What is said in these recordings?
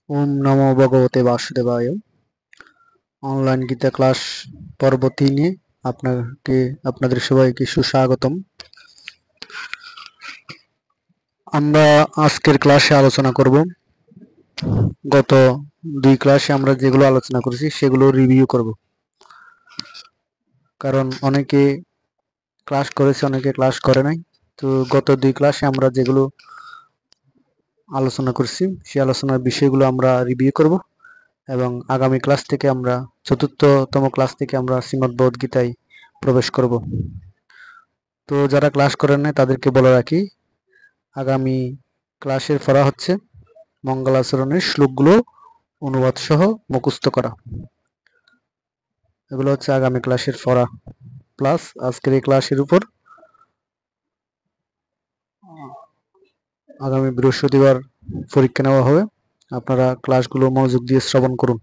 ওম নমো ভগবতে বাসুদেবায়। Online Gita class পর্ব 3-এ আপনাদের সবাইকে সুস্বাগতম। আমরা আজকের ক্লাসে আলোচনা করব গত 2 ক্লাসে আমরা যেগুলো আলোচনা করেছি সেগুলো রিভিউ করব, কারণ অনেকে ক্লাস করেছে অনেকে ক্লাস করে নাই। তো গত 2 ক্লাসে আমরা যেগুলো আলোচনা করছি সেই আলোচনার বিষয়গুলো আমরা রিভিউ করব এবং আগামী ক্লাস থেকে আমরা চতুর্থতম ক্লাস থেকে আমরা শ্রীমদ্ভগবদ্গীতায় প্রবেশ করব। তো যারা ক্লাস করেন নাই তাদেরকে বলে রাখি, আগামী ক্লাসের পড়া হচ্ছে মঙ্গলাচরণের শ্লোকগুলো অনুবাদ সহ মুখস্থ করা। এগুলো হচ্ছে আগামী ক্লাসের পড়া, প্লাস আজকের এই ক্লাসের উপর আগামী বৃহস্পতিবার পরীক্ষা নেওয়া হবে। আপনারা ক্লাসগুলো মনোযোগ দিয়ে শ্রবণ করুন।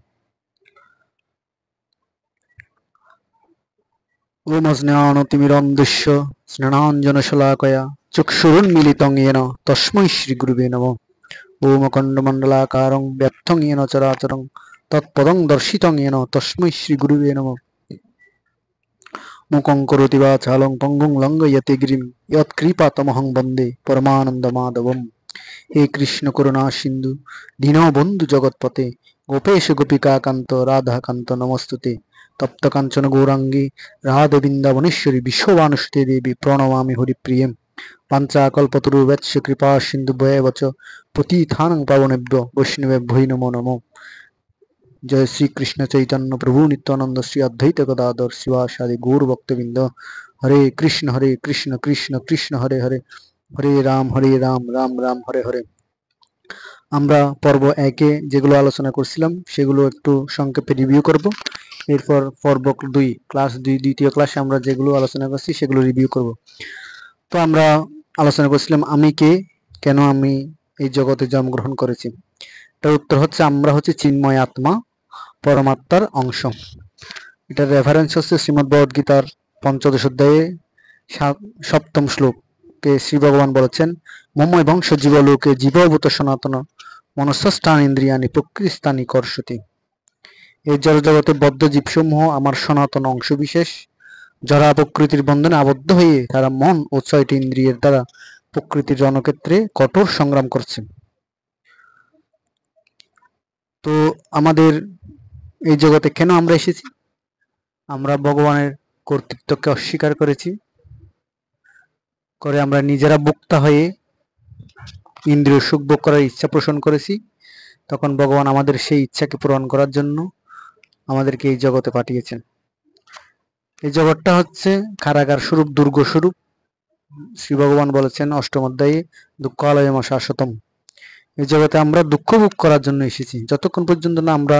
ওম অজ্ঞানতিমিরন্ধস্য স্নানাঞ্জনশলাকয়া চক্ষুরুন্মিলিतं येन তস্मै শ্রীগুরুবে নমঃ। ওম অখণ্ডমণ্ডলাকারং ব্যক্তং येन চরাচরং তৎপদং দর্শিতং येन তস্मै শ্রীগুরুবে নমঃ। মুখং করোতি বাচালং পঙ্গুং লঙ্ঘয়তে গিরিম যৎকৃপাতমহং বন্দে পরমানন্দমাধবম। হে কৃষ্ণ করুণা সিন্ধু দীনবন্ধু জগৎপতে গোপেশ গোপিকাকান্ত রাধাকান্ত নমস্তুতে। তপ্ত কাঞ্চন গৌরাঙ্গী রাধে বৃন্দাবনেশ্বরী বিশ্ববানুসুতে দেবী প্রণমামি হরিপ্রিয়ম। পাঞ্চাকল্পতরুভ্যশ্চ কৃপা সিন্ধুভ্যেব চ পতিতানাং পাবনেভ্যো বৈষ্ণবেভ্যো নমো নমঃ। জয় শ্রীকৃষ্ণ চৈতন্য প্রভু নিত্যানন্দ শ্রী অদ্বৈত গদাধর শিবাসাদি গৌর ভক্তবৃন্দ। হরে কৃষ্ণ কৃষ্ণ কৃষ্ণ হরে হরে, হরে রাম রাম রাম হরে হরে। আমরা পর্ব 1-এ যেগুলো আলোচনা করছিলাম সেগুলো একটু সংক্ষেপে রিভিউ করব। এরপর পর্ব 2 ক্লাস 2 দ্বিতীয় ক্লাসে আমরা যেগুলো আলোচনা করছি সেগুলো রিভিউ করব। তো আমরা আলোচনা করছিলাম আমি কে, কেন আমি এই জগতে জন্মগ্রহণ করেছি। তার উত্তর হচ্ছে আমরা হচ্ছে চিন্ময় আত্মা, পরমাত্মার অংশ। এটার রেফারেন্স হচ্ছে শ্রীমদ্ভগবদ্গীতার ৫ম অধ্যায়ে ৭ম শ্লোকে শ্রী ভগবান বলেছেন, মমৈ বংশ জীবলোকে জীবভূত সনাতন মনস্থানীন্দ্রিয়ানি প্রকৃতিস্থানি কর্ষতি। এই জড়জগতে বদ্ধ জীবসমূহ আমার সনাতন অংশবিশেষ। যারা প্রকৃতির বন্ধনে আবদ্ধ হয়ে তারা মন ও ৬টি ইন্দ্রিয়ের দ্বারা প্রকৃতির রণক্ষেত্রে কঠোর সংগ্রাম করছে। তো আমাদের এই জগতে কেন আমরা এসেছি? আমরা ভগবানের কর্তৃত্বকে অস্বীকার করেছি, করে আমরা নিজেরা ভোক্তা হয়ে ইন্দ্রিয় সুখ ভোগ করার ইচ্ছা পোষণ করেছি। তখন ভগবান আমাদের সেই ইচ্ছাকে পূরণ করার জন্য আমাদেরকে এই জগতে পাঠিয়েছেন। এই জগৎটা হচ্ছে কারাগার স্বরূপ, দুর্গ স্বরূপ। শ্রী ভগবান বলেছেন ৮ম অধ্যায়ে, দুঃখালয়ম শাশ্বতম। এই জগতে আমরা দুঃখ ভোগ করার জন্য এসেছি। যতক্ষণ পর্যন্ত না আমরা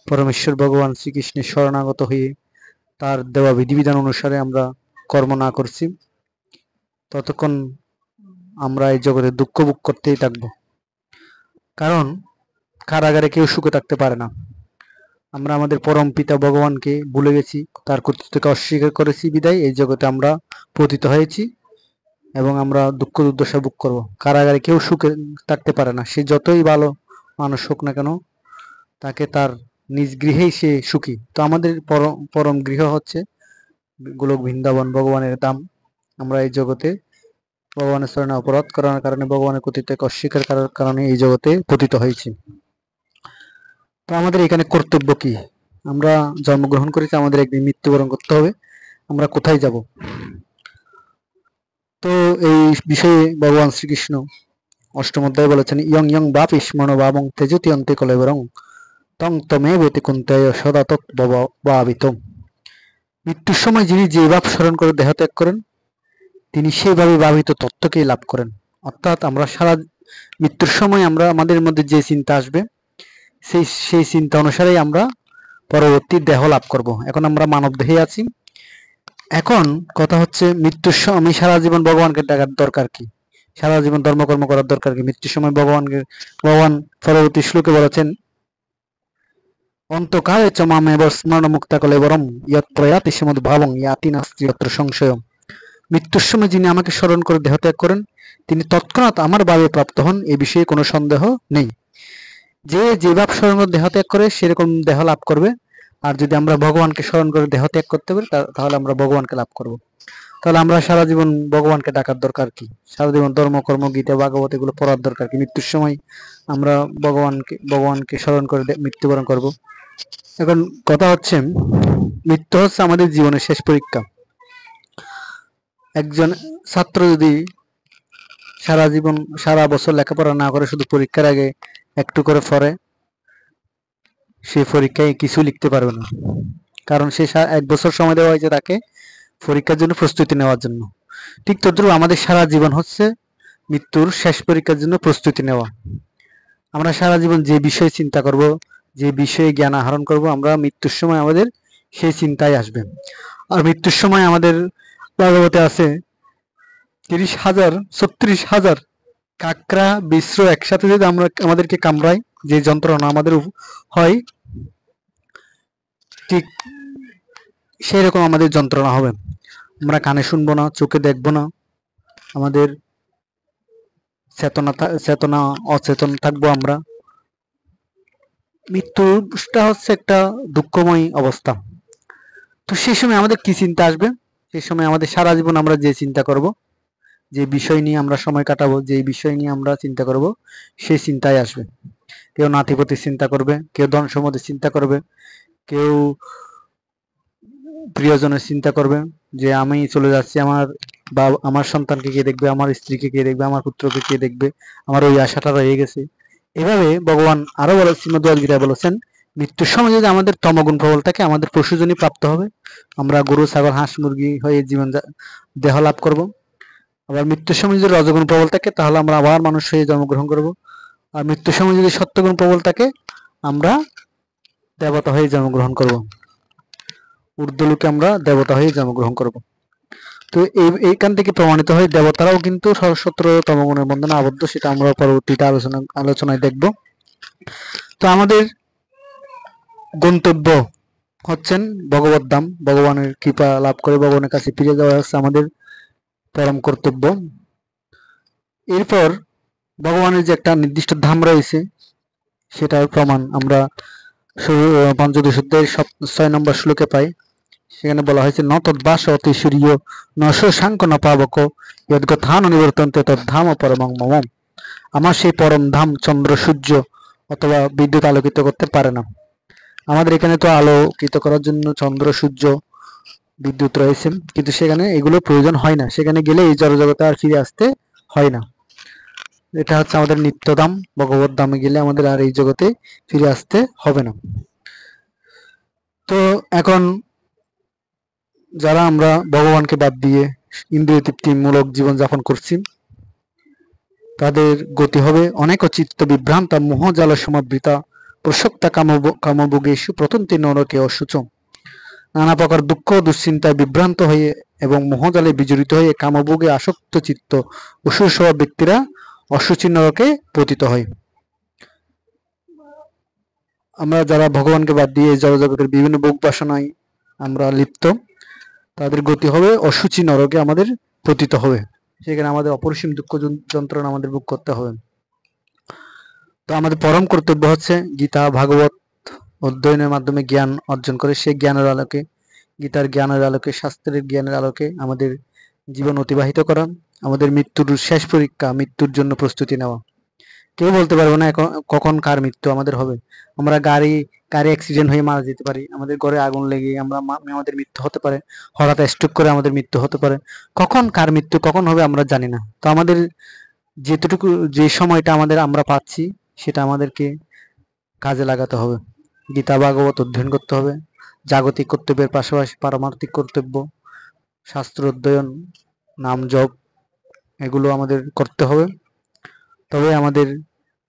পরমেশ্বর ভগবান শ্রীকৃষ্ণের শরণাগত হয়ে তার দেওয়া বিধিবিধান অনুসারে আমরা কর্ম না করছি, ততক্ষণ আমরা এই জগতে দুঃখ ভোগ করতেই থাকবো। কারণ কারাগারে কেউ সুখে থাকতে পারে না। আমরা আমাদের পরম পিতা ভগবানকে ভুলে গেছি, তার কর্তৃত্বকে অস্বীকার করেছি, বিদায় এই জগতে আমরা পতিত হয়েছি এবং আমরা দুঃখ দুর্দশা ভোগ করবো। কারাগারে কেউ সুখে থাকতে পারে না, সে যতই ভালো মানুষ হোক না কেন, তাকে তার নিজ গৃহেই সে সুখী। তো আমাদের পরম গৃহ হচ্ছে গোলক বৃন্দাবন, ভগবানের ধাম। আমরা এই জগতে ভগবানের শরণে অপরাধ করার কারণে, ভগবানের কর্তৃত্বকে অস্বীকার করার কারণে এই জগতে পতিত হয়েছি। তো আমাদের এখানে কর্তব্য কি? আমরা জন্মগ্রহণ করেছি, আমাদের একদিন মৃত্যুবরণ করতে হবে। আমরা কোথায় যাব? তো এই বিষয়ে ভগবান শ্রীকৃষ্ণ ৮ম অধ্যায়ে বলেছেন, ইয়ং ইয়ং বাপি স্মরণভাবং তেজতি অন্তে কলেবরং তং তমেবতি কুন্তেয় সদা তৎভাবিতম। মৃত্যুর সময় যিনি যে ভাব স্মরণ করে দেহত্যাগ করেন, তিনি সেইভাবে ভাবিত তত্ত্বকেই লাভ করেন। অর্থাৎ আমরা সারা মৃত্যুর সময় আমরা আমাদের মধ্যে যে চিন্তা আসবে, সেই চিন্তা অনুসারেই আমরা পরবর্তী দেহ লাভ করব। এখন আমরা মানব দেহে আছি। এখন কথা হচ্ছে, মৃত্যুর সময় আমি সারা জীবন ভগবানকে ডাকার দরকার কি? সারা জীবন ধর্মকর্ম করার দরকার কি? মৃত্যুর সময় ভগবান পরবর্তী শ্লোকে বলেছেন, অন্তকালে চ মামেব স্মরণ মুক্তা কলেবরম ইয়ৎ প্রয়াতি সমদ্ভাবং ইয়াতি নাস্তি যত্র সংশয়ম। মৃত্যুর সময় যিনি আমাকে স্মরণ করে দেহত্যাগ করেন, তিনি তৎক্ষণাৎ আমার ভাবে প্রাপ্ত হন, এ বিষয়ে কোনো সন্দেহ নেই। যে যে ভাব স্মরণ করে দেহ ত্যাগ করে সেরকম দেহ লাভ করবে। আর যদি আমরা ভগবানকে স্মরণ করে দেহ ত্যাগ করতে পারি তাহলে আমরা ভগবানকে লাভ করব। তাহলে আমরা সারা জীবন ভগবানকে ডাকার দরকার কি? সারা জীবন ধর্ম কর্ম গীতা ভাগবত এগুলো পড়ার দরকার কি? মৃত্যুর সময় আমরা ভগবানকে স্মরণ করে মৃত্যুবরণ করব। এখন কথা হচ্ছে, মৃত্যু হচ্ছে আমাদের জীবনের শেষ পরীক্ষা। একজন ছাত্র যদি সারা জীবন সারা বছর লেখাপড়া না করে শুধু পরীক্ষার আগে একটু করে পড়ে, সে পরীক্ষায় কিছু লিখতে পারবে না। কারণ সে 1 বছর সময় দেওয়া হয়েছে তাকে পরীক্ষার জন্য প্রস্তুতি নেওয়ার জন্য। ঠিক তদ্রুপ আমাদের সারা জীবন হচ্ছে মৃত্যুর শেষ পরীক্ষার জন্য প্রস্তুতি নেওয়া। আমরা সারা জীবন যে বিষয়ে চিন্তা করব, যে বিষয়ে জ্ঞান আহরণ করব, আমরা মৃত্যুর সময় আমাদের সেই চিন্তায় আসবে। আর মৃত্যুর সময় আমাদের ভাগবতে আছে 30,000 36,000 কাকড়া বিশ্র একসাথে যদি আমাদেরকে কামড়ায়, যে যন্ত্রণা আমাদের হয়, ঠিক সেই রকম আমাদের যন্ত্রণা হবে। আমরা কানে শুনবো না, চোখে দেখবো না, আমাদের চেতনা অচেতন থাকবো আমরা। মৃত্যুটা হচ্ছে একটা দুঃখময় অবস্থা। তো সেই সময় আমাদের কি চিন্তা আসবে? সেই সময় আমাদের সারা জীবন আমরা যে চিন্তা করব, যে বিষয় নিয়ে আমরা সময় কাটাবো, যে বিষয় নিয়ে আমরা চিন্তা করব, সেই চিন্তাই আসবে। কেউ নাতিপতির চিন্তা করবে, কেউ ধন সম্পদের চিন্তা করবে, কেউ প্রিয়জনের চিন্তা করবে, যে আমি চলে যাচ্ছি, আমার সন্তানকে কে দেখবে, আমার স্ত্রীকে কে দেখবে, আমার পুত্রকে কে দেখবে, আমার ওই আশাটা রয়ে গেছে। এভাবে ভগবান আরো শ্রীমদ্ভগবদ্গীতায় বলেছেন, মৃত্যুর সময় যদি আমাদের তমগুণ প্রবল থাকে, আমাদের পশুজনই প্রাপ্ত হবে। আমরা গরু ছাগল হাঁস মুরগি হয়ে দেহ লাভ করব। আবার মৃত্যুর সময় যদি রজগুণ প্রবল থাকে তাহলে আমরা আবার মানুষ হয়ে জন্মগ্রহণ করব। আর মৃত্যুর সময় যদি সত্যগুণ প্রবল থাকে আমরা দেবতা হয়ে জন্মগ্রহণ করব, ঊর্ধ্বলোকে আমরা দেবতা হয়ে জন্মগ্রহণ করব। তো এইখান থেকে প্রমাণিত হয় দেবতারাও কিন্তু 17তম গুণের বন্ধনে আবদ্ধ, সেটা আমরা পরবর্তীতে আলোচনায় দেখব। তো আমাদের গন্তব্য হচ্ছেন ভগবত ধাম, ভগবানের কৃপা লাভ করে ভগবানের কাছে ফিরে যাওয়া হচ্ছে আমাদের পরম কর্তব্য। এরপর ভগবানের যে একটা নির্দিষ্ট ধাম রয়েছে সেটার প্রমাণ আমরা পঞ্চদশ অধ্যায়ের 6 নম্বর শ্লোকে পাই। সেখানে বলা হয়েছে, ন তদ্বাস অতি সূর্য নশ শাঙ্ক ন পাবক যদ্গথান নিবর্তন্তে তদ্ধাম পরমং মম। আমার সেই পরম ধাম চন্দ্র সূর্য অথবা বিদ্যুৎ আলোকিত করতে পারে না। আমাদের এখানে তো আলোকিত করার জন্য চন্দ্র সূর্য বিদ্যুৎ রয়েছে, কিন্তু সেখানে এগুলো প্রয়োজন হয় না। সেখানে গেলে এই জড়জগতে আর ফিরে আসতে হয় না। এটা হচ্ছে আমাদের নিত্যধাম, ভগবত ধামে গেলে আমাদের আর এই জগতে ফিরে আসতে হবে না। তো এখন যারা আমরা ভগবানকে বাদ দিয়ে ইন্দ্রিয় তৃপ্তিমূলক জীবন যাপন করছি, তাদের গতি হবে অনেক চিত্ত বিভ্রান্তা মোহজাল সমাবৃতা প্রসক্তা কামভোগেষু প্রতন্তি নরকে অসুচ। নানা প্রকার দুঃখ দুশ্চিন্তায় বিভ্রান্ত হয়ে এবং মোহজালে বিজড়িত হয়ে কামভোগে আসক্ত চিত্ত অসুর স্বভাব ব্যক্তিরা অসুচি নরকে পতিত হয়। আমরা যারা ভগবানকে বাদ দিয়ে জগতের বিভিন্ন ভোগ বাসনায় আমরা লিপ্ত, তাদের গতি হবে অসুচি নরকে আমাদের পতিত হবে। সেখানে আমাদের অপরিসীম দুঃখ যন্ত্রণা আমাদের ভোগ করতে হবে। তো আমাদের পরম কর্তব্য হচ্ছে গীতা ভাগবত অধ্যয়নের মাধ্যমে জ্ঞান অর্জন করে, সেই জ্ঞানের আলোকে, গীতার জ্ঞানের আলোকে, শাস্ত্রের জ্ঞানের আলোকে আমাদের জীবন অতিবাহিত করা, আমাদের মৃত্যুর শেষ পরীক্ষা, মৃত্যুর জন্য প্রস্তুতি নেওয়া। কেউ বলতে পারবে না কখন কার মৃত্যু আমাদের হবে। আমরা গাড়ি অ্যাক্সিডেন্ট হয়ে মারা যেতে পারি, আমাদের ঘরে আগুন লেগে আমাদের মৃত্যু হতে পারে, হঠাৎ স্ট্রোক করে আমাদের মৃত্যু হতে পারে। কখন কার মৃত্যু কখন হবে আমরা জানি না। তো আমাদের যে সময়টা আমরা পাচ্ছি সেটা আমাদেরকে কাজে লাগাতে হবে। গীতা ভাগবত অধ্যয়ন করতে হবে, জাগতিক কর্তব্যের পাশাপাশি পারমার্থিক কর্তব্য, শাস্ত্র অধ্যয়ন, নাম জপ, এগুলো আমাদের করতে হবে। তবে আমাদের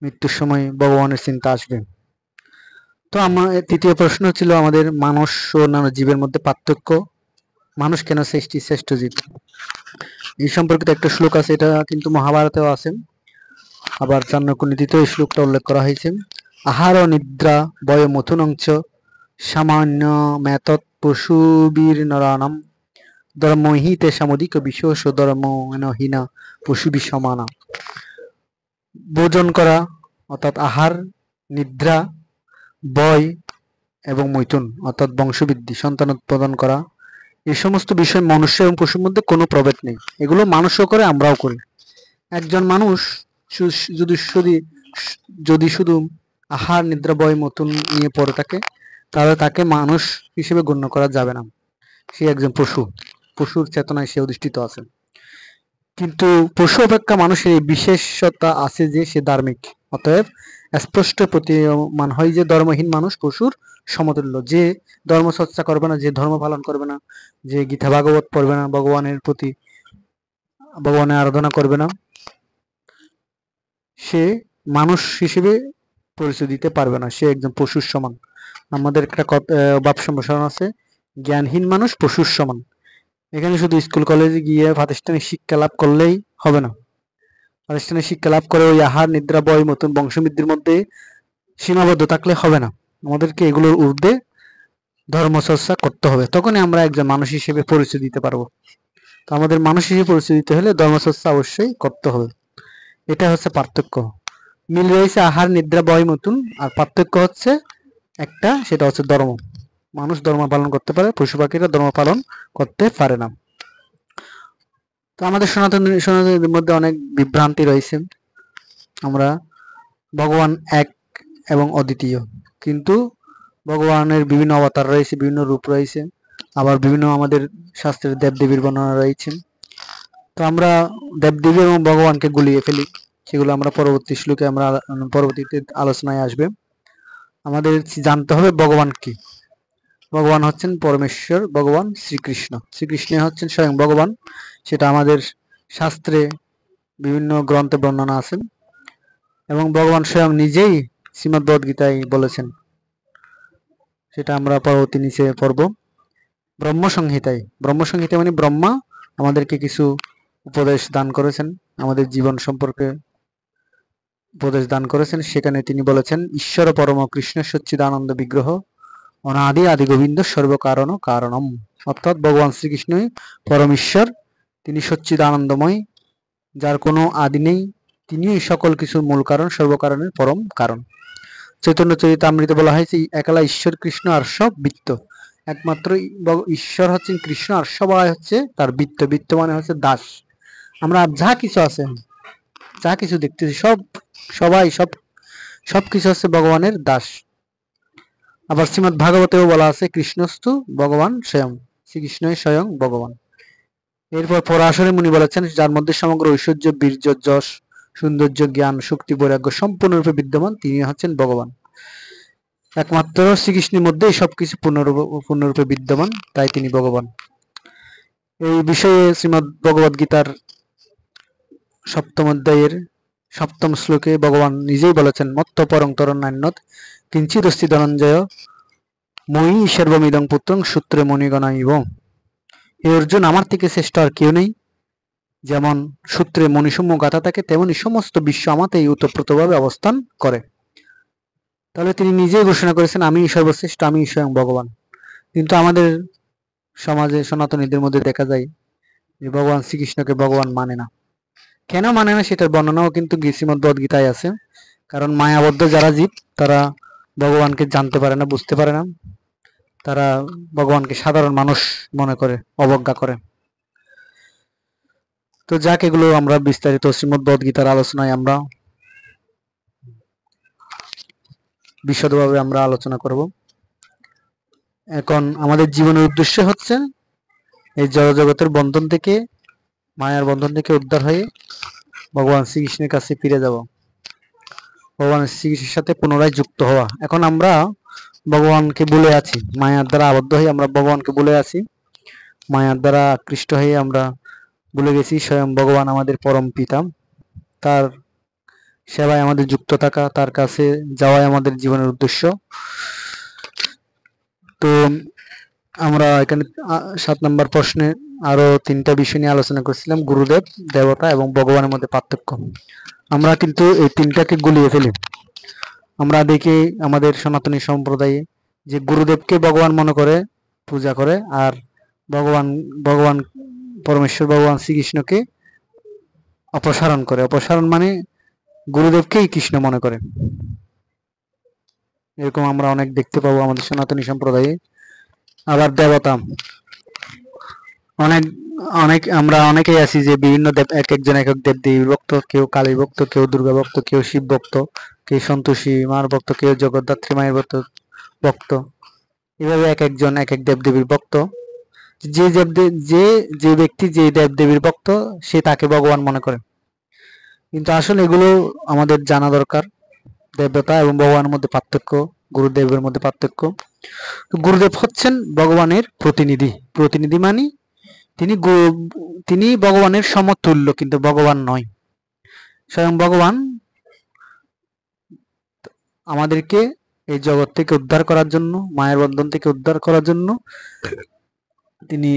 মৃত্যুর সময় ভগবানের চিন্তা আসবে। তো আমার তৃতীয় প্রশ্ন ছিল আমাদের মানুষ ও অন্যান্য জীবের মধ্যে পার্থক্য, মানুষ কেন শ্রেষ্ঠ জীব। এই সম্পর্কিত একটা শ্লোক আছে, এটা কিন্তু মহাভারতেও আছে, আবার চাণক্যনীতিতেও এই শ্লোকটা উল্লেখ করা হয়েছে। আহার নিদ্রা বয় মথুনঞ্চ সামান্য মেতৎ পশুবীর নরানাম ধর্মহি তেষামধিক বিশেষ ধর্মহীনা পশুবি সমানা। ভোজন করা অর্থাৎ আহার, নিদ্রা, বয় এবং মৈথুন অর্থাৎ বংশবৃদ্ধি, সন্তান উৎপাদন করা, এই সমস্ত বিষয় মনুষ্য এবং পশুর মধ্যে কোনো প্রভেদ নেই। এগুলো মানুষও করে, আমরাও করি। একজন মানুষ যদি শুধু যদি শুধু আহার, নিদ্রা, বয়, মৈথুন নিয়ে পড়ে থাকে, তাহলে তাকে মানুষ হিসেবে গণ্য করা যাবে না। সে একজন পশু, পশুর চেতনায় সে অধিষ্ঠিত আছে। কিন্তু পশু অপেক্ষা মানুষের এই বিশেষতা আছে যে সে ধার্মিক। অতএব স্পষ্ট প্রতীয়মান হয় যে ধর্মহীন মানুষ পশুর সমতুল্য। যে ধর্ম চর্চা করবে না, যে ধর্ম পালন করবে না, যে গীতা ভাগবত পড়বে না, ভগবানের আরাধনা করবে না, সে মানুষ হিসেবে পরিচয় দিতে পারবে না, সে একজন পশুর সমান। আমাদের একটা বাপ সম্প্রসারণ আছে, জ্ঞানহীন মানুষ পশুর সমান। এখানে শুধু স্কুল কলেজে গিয়ে প্রাতিষ্ঠানিক শিক্ষা লাভ করলেই হবে না। প্রাতিষ্ঠানিক শিক্ষা লাভ করে ওই আহার, নিদ্রা, বয়, মতন বংশবৃদ্ধির মধ্যে সীমাবদ্ধ থাকলে হবে না। আমাদেরকে এগুলোর ঊর্ধ্বে ধর্মচর্চা করতে হবে, তখনই আমরা একজন মানুষ হিসেবে পরিচয় দিতে পারবো। তো আমাদের মানুষ হিসেবে পরিচয় দিতে হলে ধর্মচর্চা অবশ্যই করতে হবে। এটা হচ্ছে পার্থক্য। মিল রয়েছে আহার, নিদ্রা, বয়, মতন, আর পার্থক্য হচ্ছে একটা, সেটা হচ্ছে ধর্ম। মানুষ ধর্ম পালন করতে পারে, পশু পাখিরা ধর্ম পালন করতে পারে না। তো আমাদের সনাতনীদের মধ্যে অনেক বিভ্রান্তি রয়েছে। আমরা ভগবান এক এবং অদ্বিতীয়, কিন্তু ভগবানের বিভিন্ন অবতার রয়েছে, বিভিন্ন রূপ রয়েছে, আবার বিভিন্ন আমাদের শাস্ত্রের দেবদেবীর বর্ণনা রয়েছে। তো আমরা দেবদেবী এবং ভগবানকে গুলিয়ে ফেলি, সেগুলো আমরা পরবর্তী শ্লোকে আমরা পরবর্তীতে আলোচনায় আসবে। আমাদের জানতে হবে ভগবান কি। ভগবান হচ্ছেন পরমেশ্বর, ভগবান শ্রীকৃষ্ণ। শ্রীকৃষ্ণ হচ্ছেন স্বয়ং ভগবান, সেটা আমাদের শাস্ত্রে বিভিন্ন গ্রন্থে বর্ণনা আছে, এবং ভগবান স্বয়ং নিজেই শ্রীমদ্ ভগবদ্গীতায় বলেছেন, সেটা আমরা পরবর্তী নিচে পড়ব। ব্রহ্মসংহিতায়, ব্রহ্মসংহিতা মানে ব্রহ্মা আমাদেরকে কিছু উপদেশ দান করেছেন, আমাদের জীবন সম্পর্কে উপদেশ দান করেছেন। সেখানে তিনি বলেছেন, ঈশ্বর পরম কৃষ্ণ সচ্চিদানন্দ বিগ্রহ অনাদি আদি গোবিন্দ সর্বকারণ কারণম। অর্থাৎ ভগবান শ্রীকৃষ্ণই পরম ঈশ্বর, তিনি সচ্চিদানন্দময়, যার কোনো আদি নেই, তিনি সকল কিছুর মূল কারণ, সর্বকারণের পরম কারণ। চৈতন্য চরিতামৃতে বলা হয়েছে, একলা ঈশ্বর কৃষ্ণ আর সব বৃত্ত। একমাত্র ঈশ্বর হচ্ছেন কৃষ্ণ, আর সবাই হচ্ছে তার বৃত্ত। বৃত্ত মানে হচ্ছে দাস। আমরা যা কিছু আছে, যা কিছু দেখতেছি, সবাই সবকিছু হচ্ছে ভগবানের দাস। আবার শ্রীমদ্ ভাগবতেও বলা আছে, কৃষ্ণস্তু ভগবান স্বয়ং, শ্রীকৃষ্ণই স্বয়ং ভগবান। এরপর পরাশরে মুনি বলেছেন, যার মধ্যে সমগ্র ঐশ্বর্য, বীর্য, যশ, সৌন্দর্য, জ্ঞান, শক্তি, বৈরাগ্য সম্পূর্ণরূপে বিদ্যমান, তিনি হচ্ছেন ভগবান। একমাত্র শ্রীকৃষ্ণের মধ্যেই সবকিছু পূর্ণরূপে বিদ্যমান, তাই তিনি ভগবান। এই বিষয়ে শ্রীমদ্ ভগবদ গীতার সপ্তম অধ্যায়ের সপ্তম শ্লোকে ভগবান নিজেই বলেছেন, মত্ত পরং তরণ্যান্যৎ কিঞ্চিদস্তি ধনঞ্জয় মই সর্বমিদং পুত্রং সূত্রে মণিগণাইব। হে অর্জুন, আমার থেকে শ্রেষ্ঠ আর কেউ নেই। যেমন সূত্রে মণিসমূহ গাঁথা থাকে, তেমনি সমস্ত বিশ্ব আমাতেই ওতপ্রোতভাবে অবস্থান করে। তাহলে তিনি নিজেই ঘোষণা করেছেন, আমি সর্বশ্রেষ্ঠ, আমি স্বয়ং ভগবান। কিন্তু আমাদের সমাজে সনাতনীদের মধ্যে দেখা যায় যে ভগবান শ্রীকৃষ্ণকে ভগবান মানে না। কেন মানে না সেটার বর্ণনাও কিন্তু শ্রীমদ্ ভগবদ্গীতায় আছে। কারণ মায়াবদ্ধ যারা জীব, তারা ভগবানকে জানতে পারে না, বুঝতে পারে না। তারা ভগবানকে সাধারণ মানুষ মনে করে, অবজ্ঞা করে। তো যাক, এগুলো আমরা বিস্তারিত শ্রীমদ্ ভগবদ্গীতার আলোচনায় আমরা বিশদভাবে আমরা আলোচনা করব। এখন আমাদের জীবনের উদ্দেশ্য হচ্ছে এই জড়জগতের বন্ধন থেকে, মায়ার বন্ধন থেকে উদ্ধার হয়ে ভগবান শ্রীকৃষ্ণের কাছে ফিরে যাব, ভগবান শ্রীকৃষ্ণের সাথে পুনরায় যুক্ত হওয়া। এখন আমরা ভগবানকে ভুলে আছি, মায়ার দ্বারা আবদ্ধ হয়ে আমরা ভগবানকে ভুলে আছি, মায়ার দ্বারা আকৃষ্ট হয়ে আমরা ভুলে গেছি স্বয়ং ভগবান আমাদের পরম পিতা। তার সেবায় আমাদের যুক্ত থাকা, তার কাছে যাওয়াই আমাদের জীবনের উদ্দেশ্য। তো আমরা এখানে 7 নম্বর প্রশ্নে আরো 3টা বিষয় নিয়ে আলোচনা করছিলাম, গুরুদেব, দেবতা এবং ভগবানের মধ্যে পার্থক্য। আমরা কিন্তু এই 3টাকে গুলিয়ে ফেলি। আমরা দেখি আমাদের সনাতনী সম্প্রদায়ে যে গুরুদেবকে ভগবান মনে করে পূজা করে, আর ভগবান পরমেশ্বর ভগবান শ্রীকৃষ্ণকে অপসারণ করে। অপসারণ মানে গুরুদেবকেই কৃষ্ণ মনে করে। এরকম আমরা অনেক দেখতে পাবো আমাদের সনাতনী সম্প্রদায়ে। আবার দেবতা অনেক অনেক আমরা অনেকেই আছি যে বিভিন্ন দেব, এক একজন এক এক দেব দেবীর ভক্ত, কেউ কালী ভক্ত, কেউ দুর্গা ভক্ত, কেউ শিব ভক্ত, কেউ সন্তোষী মার ভক্ত, কেউ জগদ্ধাত্রী মায়ের ভক্ত। এভাবে এক একজন এক এক দেব দেবীর ভক্ত। যে দেব যে যে ব্যক্তি যে দেব দেবীর ভক্ত সে তাকে ভগবান মনে করে, কিন্তু আসলে এগুলো আমাদের জানা দরকার। দেবতা এবং ভগবানের মধ্যে পার্থক্য, গুরুদেবের মধ্যে পার্থক্য। গুরুদেব হচ্ছেন ভগবানের প্রতিনিধি। প্রতিনিধি মানে তিনি তিনি ভগবানের সমতুল্য, কিন্তু ভগবান নয়। স্বয়ং ভগবান আমাদেরকে এই জগৎ থেকে উদ্ধার করার জন্য, মায়ের বন্ধন থেকে উদ্ধার করার জন্য তিনি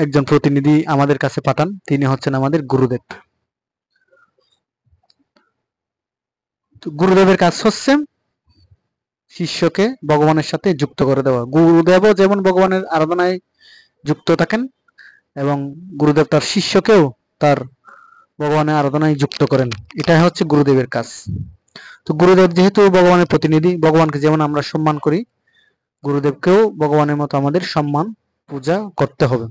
একজন প্রতিনিধি আমাদের কাছে পাঠান। তিনি হচ্ছেন আমাদের গুরুদেব। তো গুরুদেবের কাজ হচ্ছে শিষ্যকে ভগবানের সাথে যুক্ত করে দেওয়া। গুরুদেবও যেমন ভগবানের আরাধনায় যুক্ত থাকেন এবং গুরুদেব তার শিষ্যকেও তার ভগবানের আরাধনায় যুক্ত করেন। এটাই হচ্ছে গুরুদেবের কাজ। তো গুরুদেব যেহেতু ভগবানের প্রতিনিধি, ভগবানকে যেমন আমরা সম্মান করি, গুরুদেবকেও ভগবানের মতো আমাদের সম্মান পূজা করতে হবে।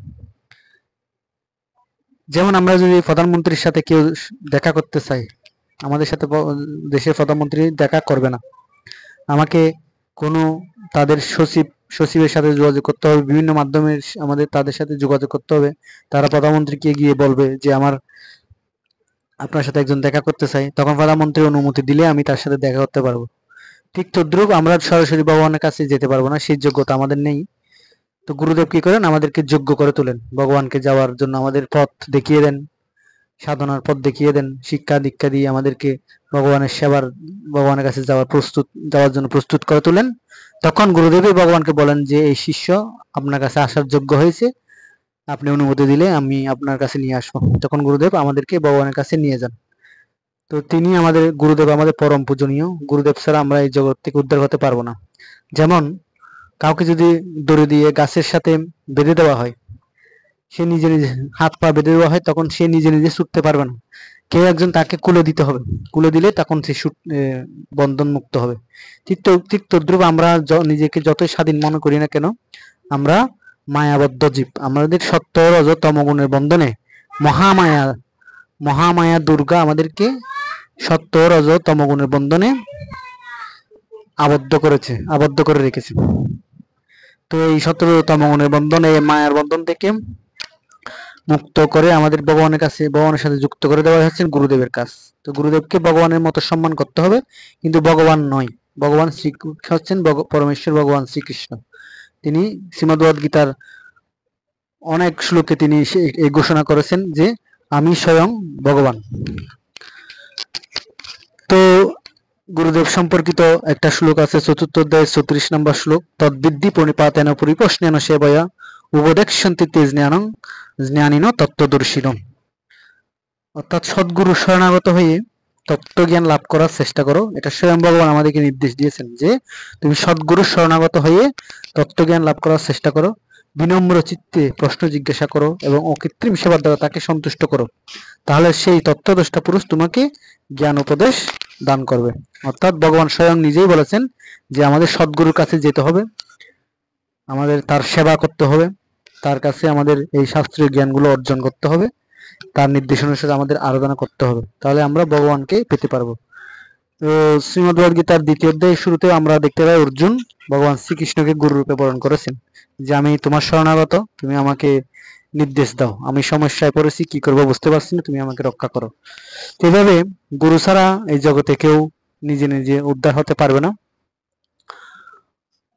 যেমন আমরা যদি প্রধানমন্ত্রীর সাথে কেউ দেখা করতে চাই, আমাদের সাথে দেশের প্রধানমন্ত্রী দেখা করবে না, আমাকে কোনো তাদের সচিবের সাথে যোগাযোগ করতে হবে, বিভিন্ন মাধ্যমে আমাদের তাদের সাথে যোগাযোগ করতে হবে। তারা প্রধানমন্ত্রীকে গিয়ে বলবে যে আমার আপনার সাথে একজন দেখা করতে চাই, তখন প্রধানমন্ত্রী অনুমতি দিলে আমি তার সাথে দেখা করতে পারবো। ঠিক তদ্রুপ আমরা সরাসরি ভগবানের কাছে যেতে পারবো না, সেই যোগ্যতা আমাদের নেই। তো গুরুদেব কি করেন, আমাদেরকে যোগ্য করে তোলেন ভগবানকে যাওয়ার জন্য, আমাদের পথ দেখিয়ে দেন, সাধনার পথ দেখিয়ে দেন, শিক্ষা দীক্ষা দিয়ে আমাদেরকে ভগবানের সেবার, ভগবানের কাছে যাওয়ার জন্য প্রস্তুত করে তোলেন। তখন গুরুদেবই ভগবানকে বলেন যে এই শিষ্য আপনার কাছে আসার যোগ্য হয়েছে, আপনি অনুমতি দিলে আমি আপনার কাছে নিয়ে আসবো। তখন গুরুদেব আমাদেরকে ভগবানের কাছে নিয়ে যান। তো তিনি আমাদের গুরুদেব, আমাদের পরম পূজনীয়। গুরুদেব ছাড়া আমরা এই জগৎ থেকে উদ্ধার হতে পারবো না। যেমন কাউকে যদি দড়ি দিয়ে গাছের সাথে বেঁধে দেওয়া হয়, সে নিজে নিজে হাত পা বেঁধে দেওয়া হয়, তখন সে নিজে নিজে ছুটতে পারবে না, কেউ একজন তাকে কুলে দিতে হবে। কুলে দিলে তখন সে বন্ধন মুক্ত হবে। ঠিক তদ্রুপ আমরা নিজেকে যতই স্বাধীন মনে করি না কেন, আমরা মায়াবদ্ধ জীব। আমাদের সত্য রজ তমগুণের বন্ধনে মহামায়া মহামায়া দুর্গা আমাদেরকে সত্য রজ তমগুণের বন্ধনে আবদ্ধ করে রেখেছে। তো এই সত্য তমগুণের বন্ধনে, মায়ার বন্ধন থেকে মুক্ত করে আমাদের ভগবানের সাথে যুক্ত করে দেওয়া হচ্ছে গুরুদেবের কাজ। তো গুরুদেবকে ভগবানের মতো সম্মান করতে হবে, কিন্তু ভগবান নয়। ভগবান শ্রী হচ্ছেন পরমেশ্বর ভগবান শ্রীকৃষ্ণ। তিনি শ্রীমদ্ভগবদ গীতার অনেক শ্লোকে তিনি এই ঘোষণা করেছেন যে আমি স্বয়ং ভগবান। তো গুরুদেব সম্পর্কিত একটা শ্লোক আছে, চতুর্থ অধ্যায় 34 নম্বর শ্লোক, তদ্বিদ্ধি প্রণিপাতেন পরিপ্রশ্নেন সেবয়া উপদেক্ষন্তি তে জ্ঞানং জ্ঞানিন তত্ত্বদর্শিনম। অর্থাৎ সদ্গুরু শরণাগত হয়ে তত্ত্বজ্ঞান লাভ করার চেষ্টা করো। এটা স্বয়ং ভগবান আমাদেরকে নির্দেশ দিয়েছেন যে তুমি সদ্গুরু শরণাগত হয়ে তত্ত্বজ্ঞান লাভ করার চেষ্টা করো, বিনম্র চিত্তে প্রশ্ন জিজ্ঞাসা করো এবং অকৃত্রিম সেবার দ্বারা তাকে সন্তুষ্ট করো। তাহলে সেই তত্ত্বদ্রষ্টা পুরুষ তোমাকে জ্ঞান উপদেশ দান করবে। অর্থাৎ ভগবান স্বয়ং নিজেই বলেছেন যে আমাদের সদ্গুরুর কাছে যেতে হবে, আমাদের তার সেবা করতে হবে, তার কাছে আমাদের এই শাস্ত্রীয় জ্ঞানগুলো অর্জন করতে হবে, তার নির্দেশ অনুসারে আমাদের আরাধনা করতে হবে, তাহলে আমরা ভগবানকে পেতে পারবো। তো শ্রীমদ্ভগবদ গীতার দ্বিতীয় অধ্যায়ের শুরুতে আমরা দেখতে পাই অর্জুন ভগবান শ্রীকৃষ্ণকে গুরু রূপে বরণ করেছেন, যে আমি তোমার শরণাগত, তুমি আমাকে নির্দেশ দাও, আমি সমস্যায় পড়েছি, কি করবো বুঝতে পারছি না, তুমি আমাকে রক্ষা করো। এভাবে গুরু ছাড়া এই জগতে কেউ নিজে নিজে উদ্ধার হতে পারবে না,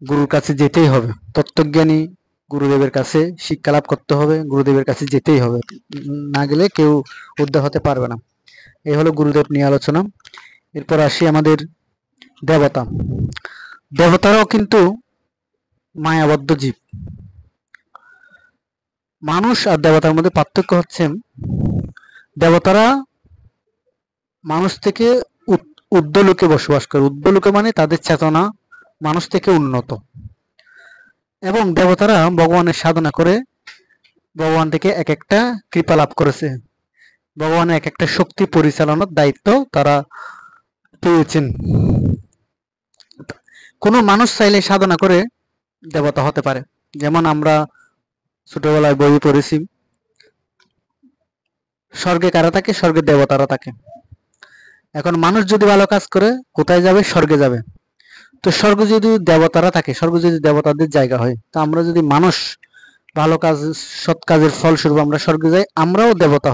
গুরুর কাছে যেতেই হবে। তত্ত্বজ্ঞানী গুরুদেবের কাছে শিক্ষা লাভ করতে হবে, গুরুদেবের কাছে যেতেই হবে, না গেলে কেউ উদ্ধার হতে পারবে না। এই হলো গুরুদেব নিয়ে আলোচনা। এরপর আসি আমাদের দেবতা। দেবতারাও কিন্তু মায়াবদ্ধ জীব। মানুষ আর দেবতার মধ্যে পার্থক্য হচ্ছে দেবতারা মানুষ থেকে ঊর্ধ্বলোকে বসবাস করে। ঊর্ধ্বলোকে মানে তাদের চেতনা মানুষ থেকে উন্নত, এবং দেবতারা ভগবানের সাধনা করে ভগবান থেকে এক একটা কৃপা লাভ করেছে, ভগবানের এক একটা শক্তি পরিচালনার দায়িত্ব তারা পেয়েছেন। কোনো মানুষ চাইলে সাধনা করে দেবতা হতে পারে। যেমন আমরা ছোটবেলায় বই পড়েছি, স্বর্গে কারা থাকে? স্বর্গে দেবতারা থাকে। এখন মানুষ যদি ভালো কাজ করে কোথায় যাবে? স্বর্গে যাবে। তো স্বর্গ যদি দেবতারা থাকে, স্বর্গ যদি দেবতাদের জায়গা হয়, তো আমরা যদি মানুষ ভালো কাজ, সৎ কাজের ফলস্বরূপ আমরা স্বর্গে যাই, আমরাও দেবতা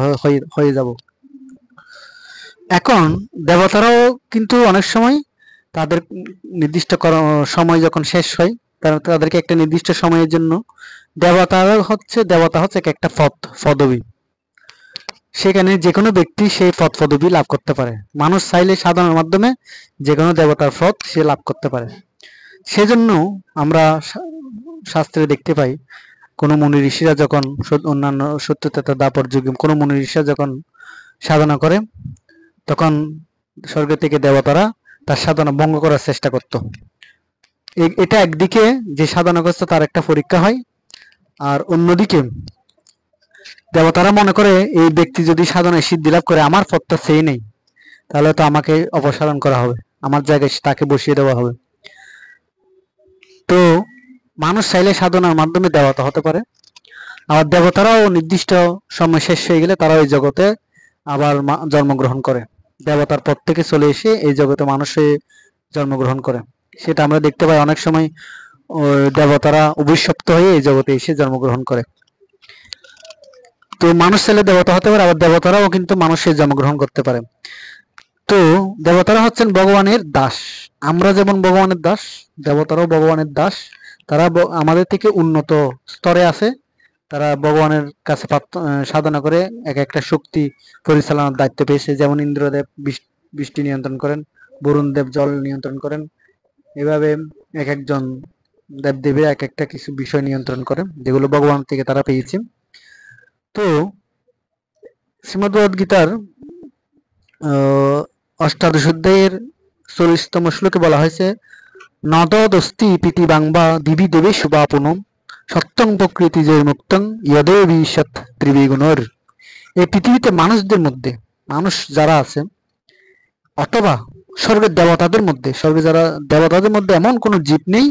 হয়ে যাব। এখন দেবতারাও কিন্তু অনেক সময় তাদের নির্দিষ্ট সময় যখন শেষ হয়, তাদেরকে একটা নির্দিষ্ট সময়ের জন্য দেবতা হচ্ছে একটা পদবী। সেখানে যে কোনো ব্যক্তি সেই পদবী লাভ করতে পারে। মানুষ চাইলে সাধনার মাধ্যমে যে কোনো দেবতার পদ সে লাভ করতে পারে। সেজন্য আমরা শাস্ত্রে দেখতে পাই, কোনো মুনি ঋষিরা যখন অন্যান্য সত্যতা দাপর যুগে কোনো মুনি ঋষিরা যখন সাধনা করে, তখন স্বর্গ থেকে দেবতারা তার সাধনা ভঙ্গ করার চেষ্টা করত। এটা একদিকে যে সাধনা করছে তার একটা পরীক্ষা হয়, আর অন্যদিকে দেবতারা মনে করে এই ব্যক্তি যদি সাধনায় সিদ্ধি লাভ করে, আমার পথটা সেই নেই, তাহলে তো আমাকে অপসারণ করা হবে, আমার জায়গায় তাকে বসিয়ে দেওয়া হবে। তো মানুষ চাইলে সাধনার মাধ্যমে দেবতা হতে পারে। আবার দেবতারাও নির্দিষ্ট সময় শেষ হয়ে গেলে তারা ওই জগতে আবার জন্মগ্রহণ করে, দেবতার পদ থেকে চলে এসে এই জগতে মানুষে জন্মগ্রহণ করে। সেটা আমরা দেখতে পাই অনেক সময় দেবতারা অভিশপ্ত হয়ে এই জগতে এসে জন্মগ্রহণ করে। তো মানুষ চাইলে দেবতা হতে পারে, আবার দেবতারাও কিন্তু মানুষের জন্মগ্রহণ করতে পারে। তো দেবতারা হচ্ছেন ভগবানের দাস। আমরা যেমন ভগবানের দাস, দেবতারাও ভগবানের দাস। তারা আমাদের থেকে উন্নত স্তরে আছে। তারা ভগবানের কাছে সাধনা করে এক একটা শক্তি পরিচালনার দায়িত্ব পেয়েছে। যেমন ইন্দ্রদেব বৃষ্টি নিয়ন্ত্রণ করেন, বরুণ দেব জল নিয়ন্ত্রণ করেন। এভাবে এক একজন দেবদেবীরা এক একটা কিছু বিষয় নিয়ন্ত্রণ করে, যেগুলো ভগবান থেকে তারা পেয়েছে। তো শ্রীমদ্ভগবদ্গীতার অষ্টাদশ অধ্যায়ের 40তম শ্লোকে বলা হয়েছে, নদদস্তি প্রীতি বাংবা দিবি দেবে শুভাপুনম সত্যং প্রকৃতি জয় মুক্তং ইয়দেবিষৎ ত্রিবিগুণর। এই পৃথিবীতে মানুষদের মধ্যে, মানুষ যারা আছে অথবা স্বর্গের দেবতাদের মধ্যে, স্বর্গে যারা দেবতাদের মধ্যে এমন কোনো জীব নেই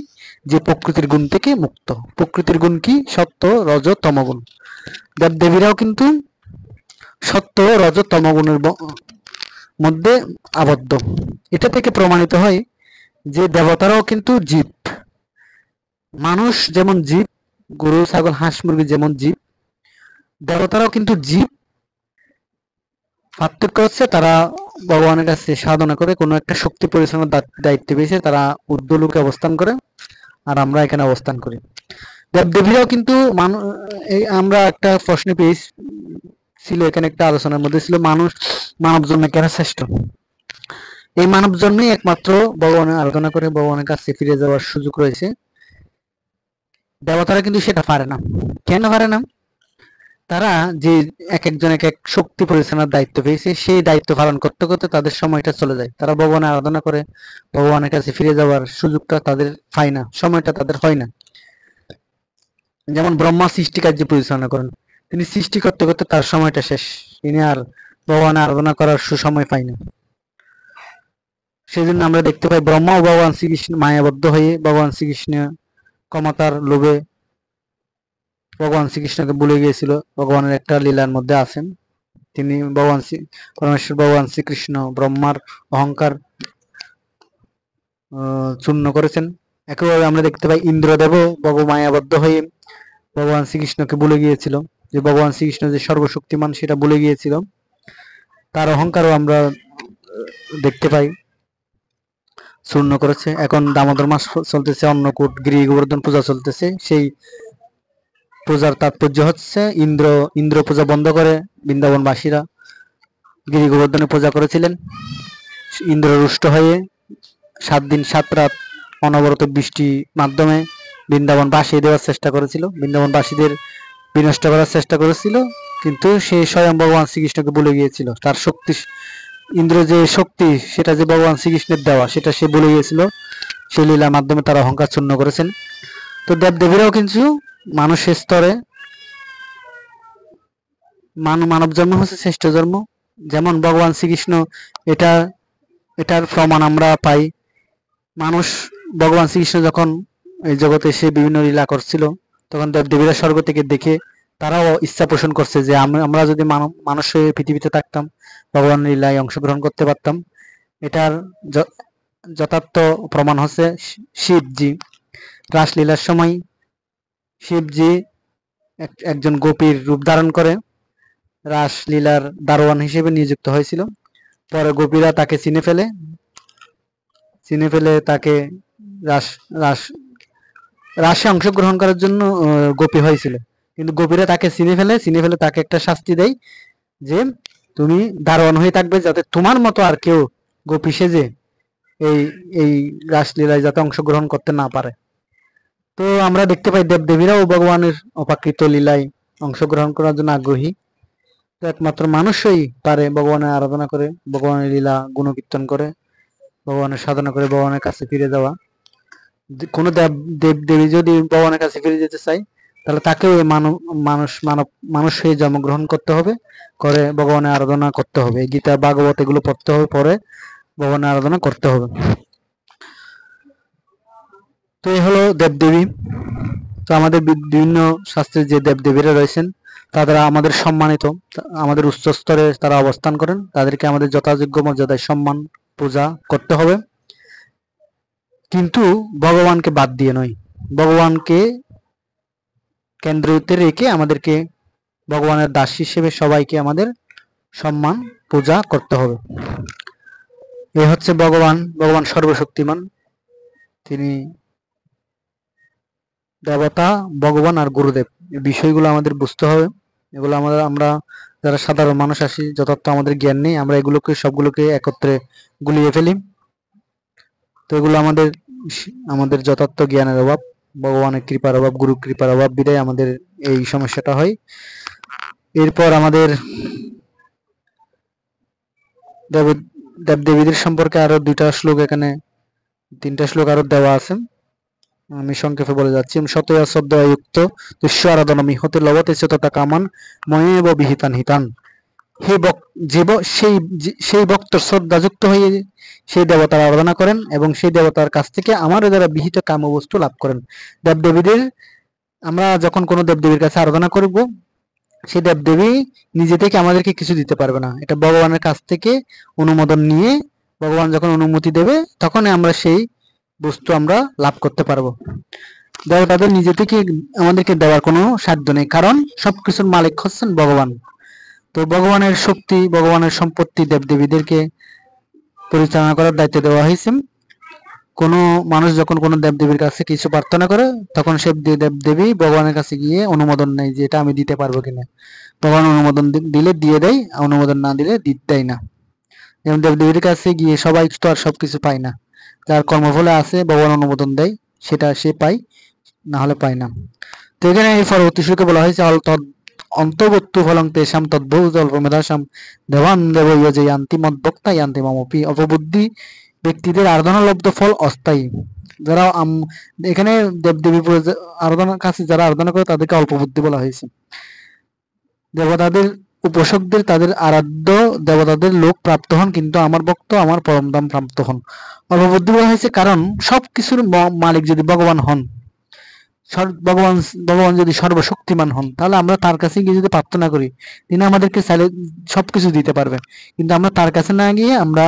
যে প্রকৃতির গুণ থেকে মুক্ত। প্রকৃতির গুণ কি? সত্য, রজ, তমগুণ। দেবদেবীরাও কিন্তু সত্য, রজ, তমগুণের মধ্যে আবদ্ধ। এটা থেকে প্রমাণিত হয় যে দেবতারাও কিন্তু জীব। মানুষ যেমন জীব, গরু, ছাগল, হাঁস, মুরগি যেমন জীব, দেবতারাও কিন্তু জীব। পার্থক্য হচ্ছে তারা ভগবানের কাছে সাধনা করে কোনো একটা শক্তি পরিচালনার দায়িত্ব পেয়েছে, তারা ঊর্ধ্বলোকে অবস্থান করে, আর আমরা এখানে অবস্থান করি। দেবদেবীরাও কিন্তু আমরা একটা প্রশ্ন পেয়েছিল, এখানে একটা আলোচনার মধ্যে ছিল, মানব জন্মে কেন শ্রেষ্ঠ? এই মানব জন্মে একমাত্র ভগবানের আরাধনা করে ভগবানের কাছে ফিরে যাওয়ার সুযোগ রয়েছে। দেবতারা কিন্তু সেটা পারে না। কেন পারে না? তারা যে এক একজন এক এক শক্তি পরিচালনার দায়িত্ব পেয়েছে, সেই দায়িত্ব পালন করতে করতে তাদের সময়টা চলে যায়। তারা ভগবানের আরাধনা করে ভগবানের কাছে ফিরে যাওয়ার সুযোগটা তাদের পায় না, সময়টা তাদের হয় না। যেমন ব্রহ্মা সৃষ্টি কার্য পরিচালনা করেন, তিনি সৃষ্টি করতে করতে তার সময়টা শেষ, তিনি আর ভগবানের আরাধনা করার সুসময় পায় না। সেই জন্য আমরা দেখতে পাই ব্রহ্মা ও ভগবান শ্রীকৃষ্ণ মায়াবদ্ধ হয়ে ভগবান শ্রীকৃষ্ণ ক্ষমতার লোভে ভগবান শ্রীকৃষ্ণকে ভুলে গিয়েছিল। ভগবানের একটা লীলার মধ্যে আছেন, তিনি পরমেশ্বর ভগবান শ্রীকৃষ্ণ ব্রহ্মার অহংকার চূর্ণ করেছেন। একইভাবে আমরা দেখতে পাই ইন্দ্রদেবও মায়াবদ্ধ হয়ে ভগবান শ্রীকৃষ্ণকে ভুলে গিয়েছিল, যে ভগবান শ্রীকৃষ্ণ যে সর্বশক্তিমান সেটা ভুলে গিয়েছিল। তার অহংকারও আমরা দেখতে পাই চূর্ণ করেছে। এখন দামোদর মাস চলতেছে, অন্নকূট গিরি গোবর্ধন পূজা চলতেছে। সেই পূজার তাৎপর্য হচ্ছে ইন্দ্র পূজা বন্ধ করে বৃন্দাবনবাসীরা গিরি গোবর্ধনের পূজা করেছিলেন। ইন্দ্র রুষ্ট হয়ে 7 দিন 7 রাত অনবরত বৃষ্টির মাধ্যমে বৃন্দাবন ভাসিয়ে দেওয়ার চেষ্টা করেছিল, বৃন্দাবনবাসীদের বিনষ্ট করার চেষ্টা করেছিল। কিন্তু সে স্বয়ং ভগবান শ্রীকৃষ্ণকে ভুলে গিয়েছিল। তার শক্তি, ইন্দ্র যে শক্তি, সেটা যে ভগবান শ্রীকৃষ্ণের দেওয়া, সেটা সে ভুলে গিয়েছিল। সেই লীলার মাধ্যমে তারা অহংকার চূর্ণ করেছেন। তো দেবদেবীরাও কিন্তু মানুষের স্তরে মানব জন্ম হচ্ছে শ্রেষ্ঠ জন্ম। যেমন ভগবান শ্রীকৃষ্ণ, এটার প্রমাণ আমরা পাই। মানুষ ভগবান শ্রীকৃষ্ণ যখন এই জগতে এসে বিভিন্ন লীলা করছিল, তখন দেবদেবীরা স্বর্গ থেকে দেখে তারাও ইচ্ছা পোষণ করছে যে আমরা যদি মানুষ হয়ে পৃথিবীতে থাকতাম, ভগবানের লীলায় অংশগ্রহণ করতে পারতাম। এটার যথার্থ প্রমাণ হচ্ছে শিবজি। রাসলীলার সময় শিবজি একজন গোপীর রূপ ধারণ করে রাসলীলার দারোয়ান হিসেবে নিযুক্ত হয়েছিল। পরে গোপীরা তাকে চিনে ফেলে তাকে রাস রাস রাসে অংশগ্রহণ করার জন্য গোপী হয়েছিল, কিন্তু গোপীরা তাকে চিনে ফেলে তাকে একটা শাস্তি দেয় যে তুমি দারোয়ান হয়ে থাকবে, যাতে তোমার মতো আর কেউ গোপী সেজে এই এই রাসলীলায় যাতে অংশগ্রহণ করতে না পারে। তো আমরা দেখতে পাই দেবদেবীরাও ভগবানের অপাকৃত লীলায় অংশগ্রহণ করার জন্য আগ্রহী। তো একমাত্র মানুষই পারে ভগবানের আরাধনা করে, ভগবানের লীলা গুণকীর্তন করে, ভগবানের সাধনা করে ভগবানের কাছে ফিরে যাওয়া। কোনো দেবী যদি ভগবানের কাছে ফিরে যেতে চায়, তাহলে তাকেও মানুষ হয়ে জন্মগ্রহণ করতে হবে, করে ভগবানের আরাধনা করতে হবে। গীতা, ভাগবত এগুলো পড়তে হবে, পরে ভগবানের আরাধনা করতে হবে। তো এই হলো দেবদেবী। তো আমাদের বিভিন্ন শাস্ত্রে যে দেবদেবীরা রয়েছেন তারা আমাদের সম্মানিত, আমাদের উচ্চ স্তরে তারা অবস্থান করেন, তাদেরকে আমাদের যথাযোগ্য মর্যাদায় সম্মান পূজা করতে হবে, কিন্তু ভগবানকে বাদ দিয়ে নয়। ভগবানকে কেন্দ্রতে রেখে আমাদেরকে ভগবানের দাস হিসেবে সবাইকে আমাদের সম্মান পূজা করতে হবে। এ হচ্ছে ভগবান সর্বশক্তিমান। তিনি দেবতা, ভগবান আর গুরুদেব। এই বিষয়গুলো আমাদের বুঝতে হবে। এগুলো আমরা যারা সাধারণ মানুষ আছি, যথার্থ আমাদের জ্ঞান নেই, আমরা সবগুলোকে একত্রে গুলিয়ে ফেলি। তো এগুলো আমাদের যথার্থ জ্ঞানের অভাব, ভগবানের কৃপার অভাব, গুরু কৃপার অভাব বিধায় আমাদের এই সমস্যাটা হয়। এরপর আমাদের দেবদেবীদের সম্পর্কে আরো তিনটা শ্লোক আরো দেওয়া আছে, আমি সংক্ষেপে বলে যাচ্ছি। সতয়া শ্রদ্ধয়ুক্ত তুষ্য আরাধনমি হতে লবতে চেততা কামান ময়েব বিহিতান হিতান। সেই ভক্ত শ্রদ্ধাযুক্ত হয়ে সেই দেবতার আরাধনা করেন এবং সেই দেবতার কাছ থেকে আমার দ্বারা বিহিত কামবস্তু লাভ করেন। দেবদেবীদের আমরা যখন কোনো দেবদেবীর কাছে আরাধনা করব, সেই দেবদেবী নিজে থেকে আমাদেরকে কিছু দিতে পারবে না, এটা ভগবানের কাছ থেকে অনুমোদন নিয়ে ভগবান যখন অনুমতি দেবে তখনই আমরা সেই বস্তু আমরা লাভ করতে পারবো। দেবতাদের নিজে থেকে আমাদেরকে দেওয়ার কোনো সাধ্য নেই, কারণ সবকিছুর মালিক হচ্ছেন ভগবান। তো ভগবানের শক্তি, ভগবানের সম্পত্তি দেবদেবীদেরকে পরিচালনা করার দায়িত্ব দেওয়া হয়েছে। কোনো মানুষ যখন কোনো দেবদেবীর কাছে কিছু প্রার্থনা করে, তখন সে দেবদেবী ভগবানের কাছে গিয়ে অনুমোদন নেয় যে এটা আমি দিতে পারবো কিনা। ভগবান অনুমোদন দিলে দিয়ে দেয়, অনুমোদন না দিলে দেয় না। যেমন দেবদেবীর কাছে গিয়ে সবাই তো আর সবকিছু পায় না, যার কর্মফলে আছে ভগবান অনুমোদন দেয় সেটা সে পায়, না হলে পায় না। তো এখানে এই পরবর্তী শ্লোকে বলা হয়েছে অন্তর্বর্তু ফলং তেষাম তদ্ভুত অল্পমেধাসাম দেবান দেব যে ইয়ান্তি মদ্ভক্তা ইয়ান্তি মমপি। অপবুদ্ধি ব্যক্তিদের আরাধনালব্ধ ফল অস্থায়ী। যারা এখানে দেবদেবী আরাধনার কাছে যারা আরাধনা করে তাদেরকে অল্প বুদ্ধি বলা হয়েছে। দেবতাদের উপাসকদের তাদের আরাধ্য দেবতাদের লোক প্রাপ্ত হন, কিন্তু আমার ভক্ত আমার পরম ধাম প্রাপ্ত হন। অল্প বুদ্ধি বলা হয়েছে কারণ সবকিছুর মালিক যদি ভগবান হন, ভগবান যদি সর্বশক্তিমান হন, তাহলে আমরা তার কাছে গিয়ে যদি প্রার্থনা করি, তিনি আমাদেরকে চাইলে সবকিছু দিতে পারবেন। কিন্তু আমরা তার কাছে না গিয়ে আমরা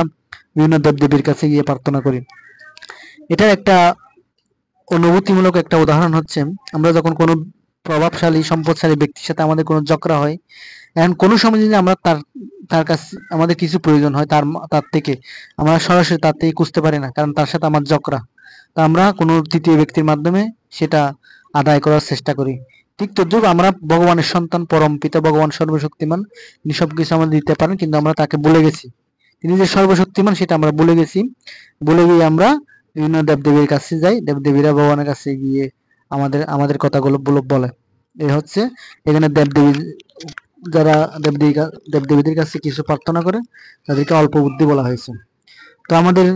বিভিন্ন দেবদেবীর কাছে গিয়ে প্রার্থনা করি। এটার একটা অনুভূতিমূলক একটা উদাহরণ হচ্ছে, আমরা যখন কোনো প্রভাবশালী সম্পদশালী ব্যক্তির সাথে আমাদের কোনো ঝগড়া হয়, এখন কোনো সময় যদি আমরা তার কাছে আমাদের কিছু প্রয়োজন হয়, তার থেকে আমরা সরাসরি তার থেকে খুঁজতে পারি না, কারণ তার সাথে আমার ঝগড়া। তা আমরা কোনো তৃতীয় ব্যক্তির মাধ্যমে সেটা আদায় করার চেষ্টা করি। ঠিক তদ্রুপ আমরা ভগবানের সন্তান, পরম পিতা ভগবান সর্বশক্তিমান, তিনি সবকিছু আমাদের দিতে পারেন, কিন্তু আমরা তাকে ভুলে গেছি। তিনি যে সর্বশক্তিমান সেটা আমরা ভুলে গেছি। ভুলে গিয়ে আমরা বিভিন্ন দেবদেবীর কাছে যাই, দেবদেবীরা ভগবানের কাছে গিয়ে আমাদের কথাগুলো বলে। এই হচ্ছে এখানে যারা দেবদেবীদের কাছে কিছু প্রার্থনা করে তাদেরকে অল্প বুদ্ধি বলা হয়েছে। তো আমাদের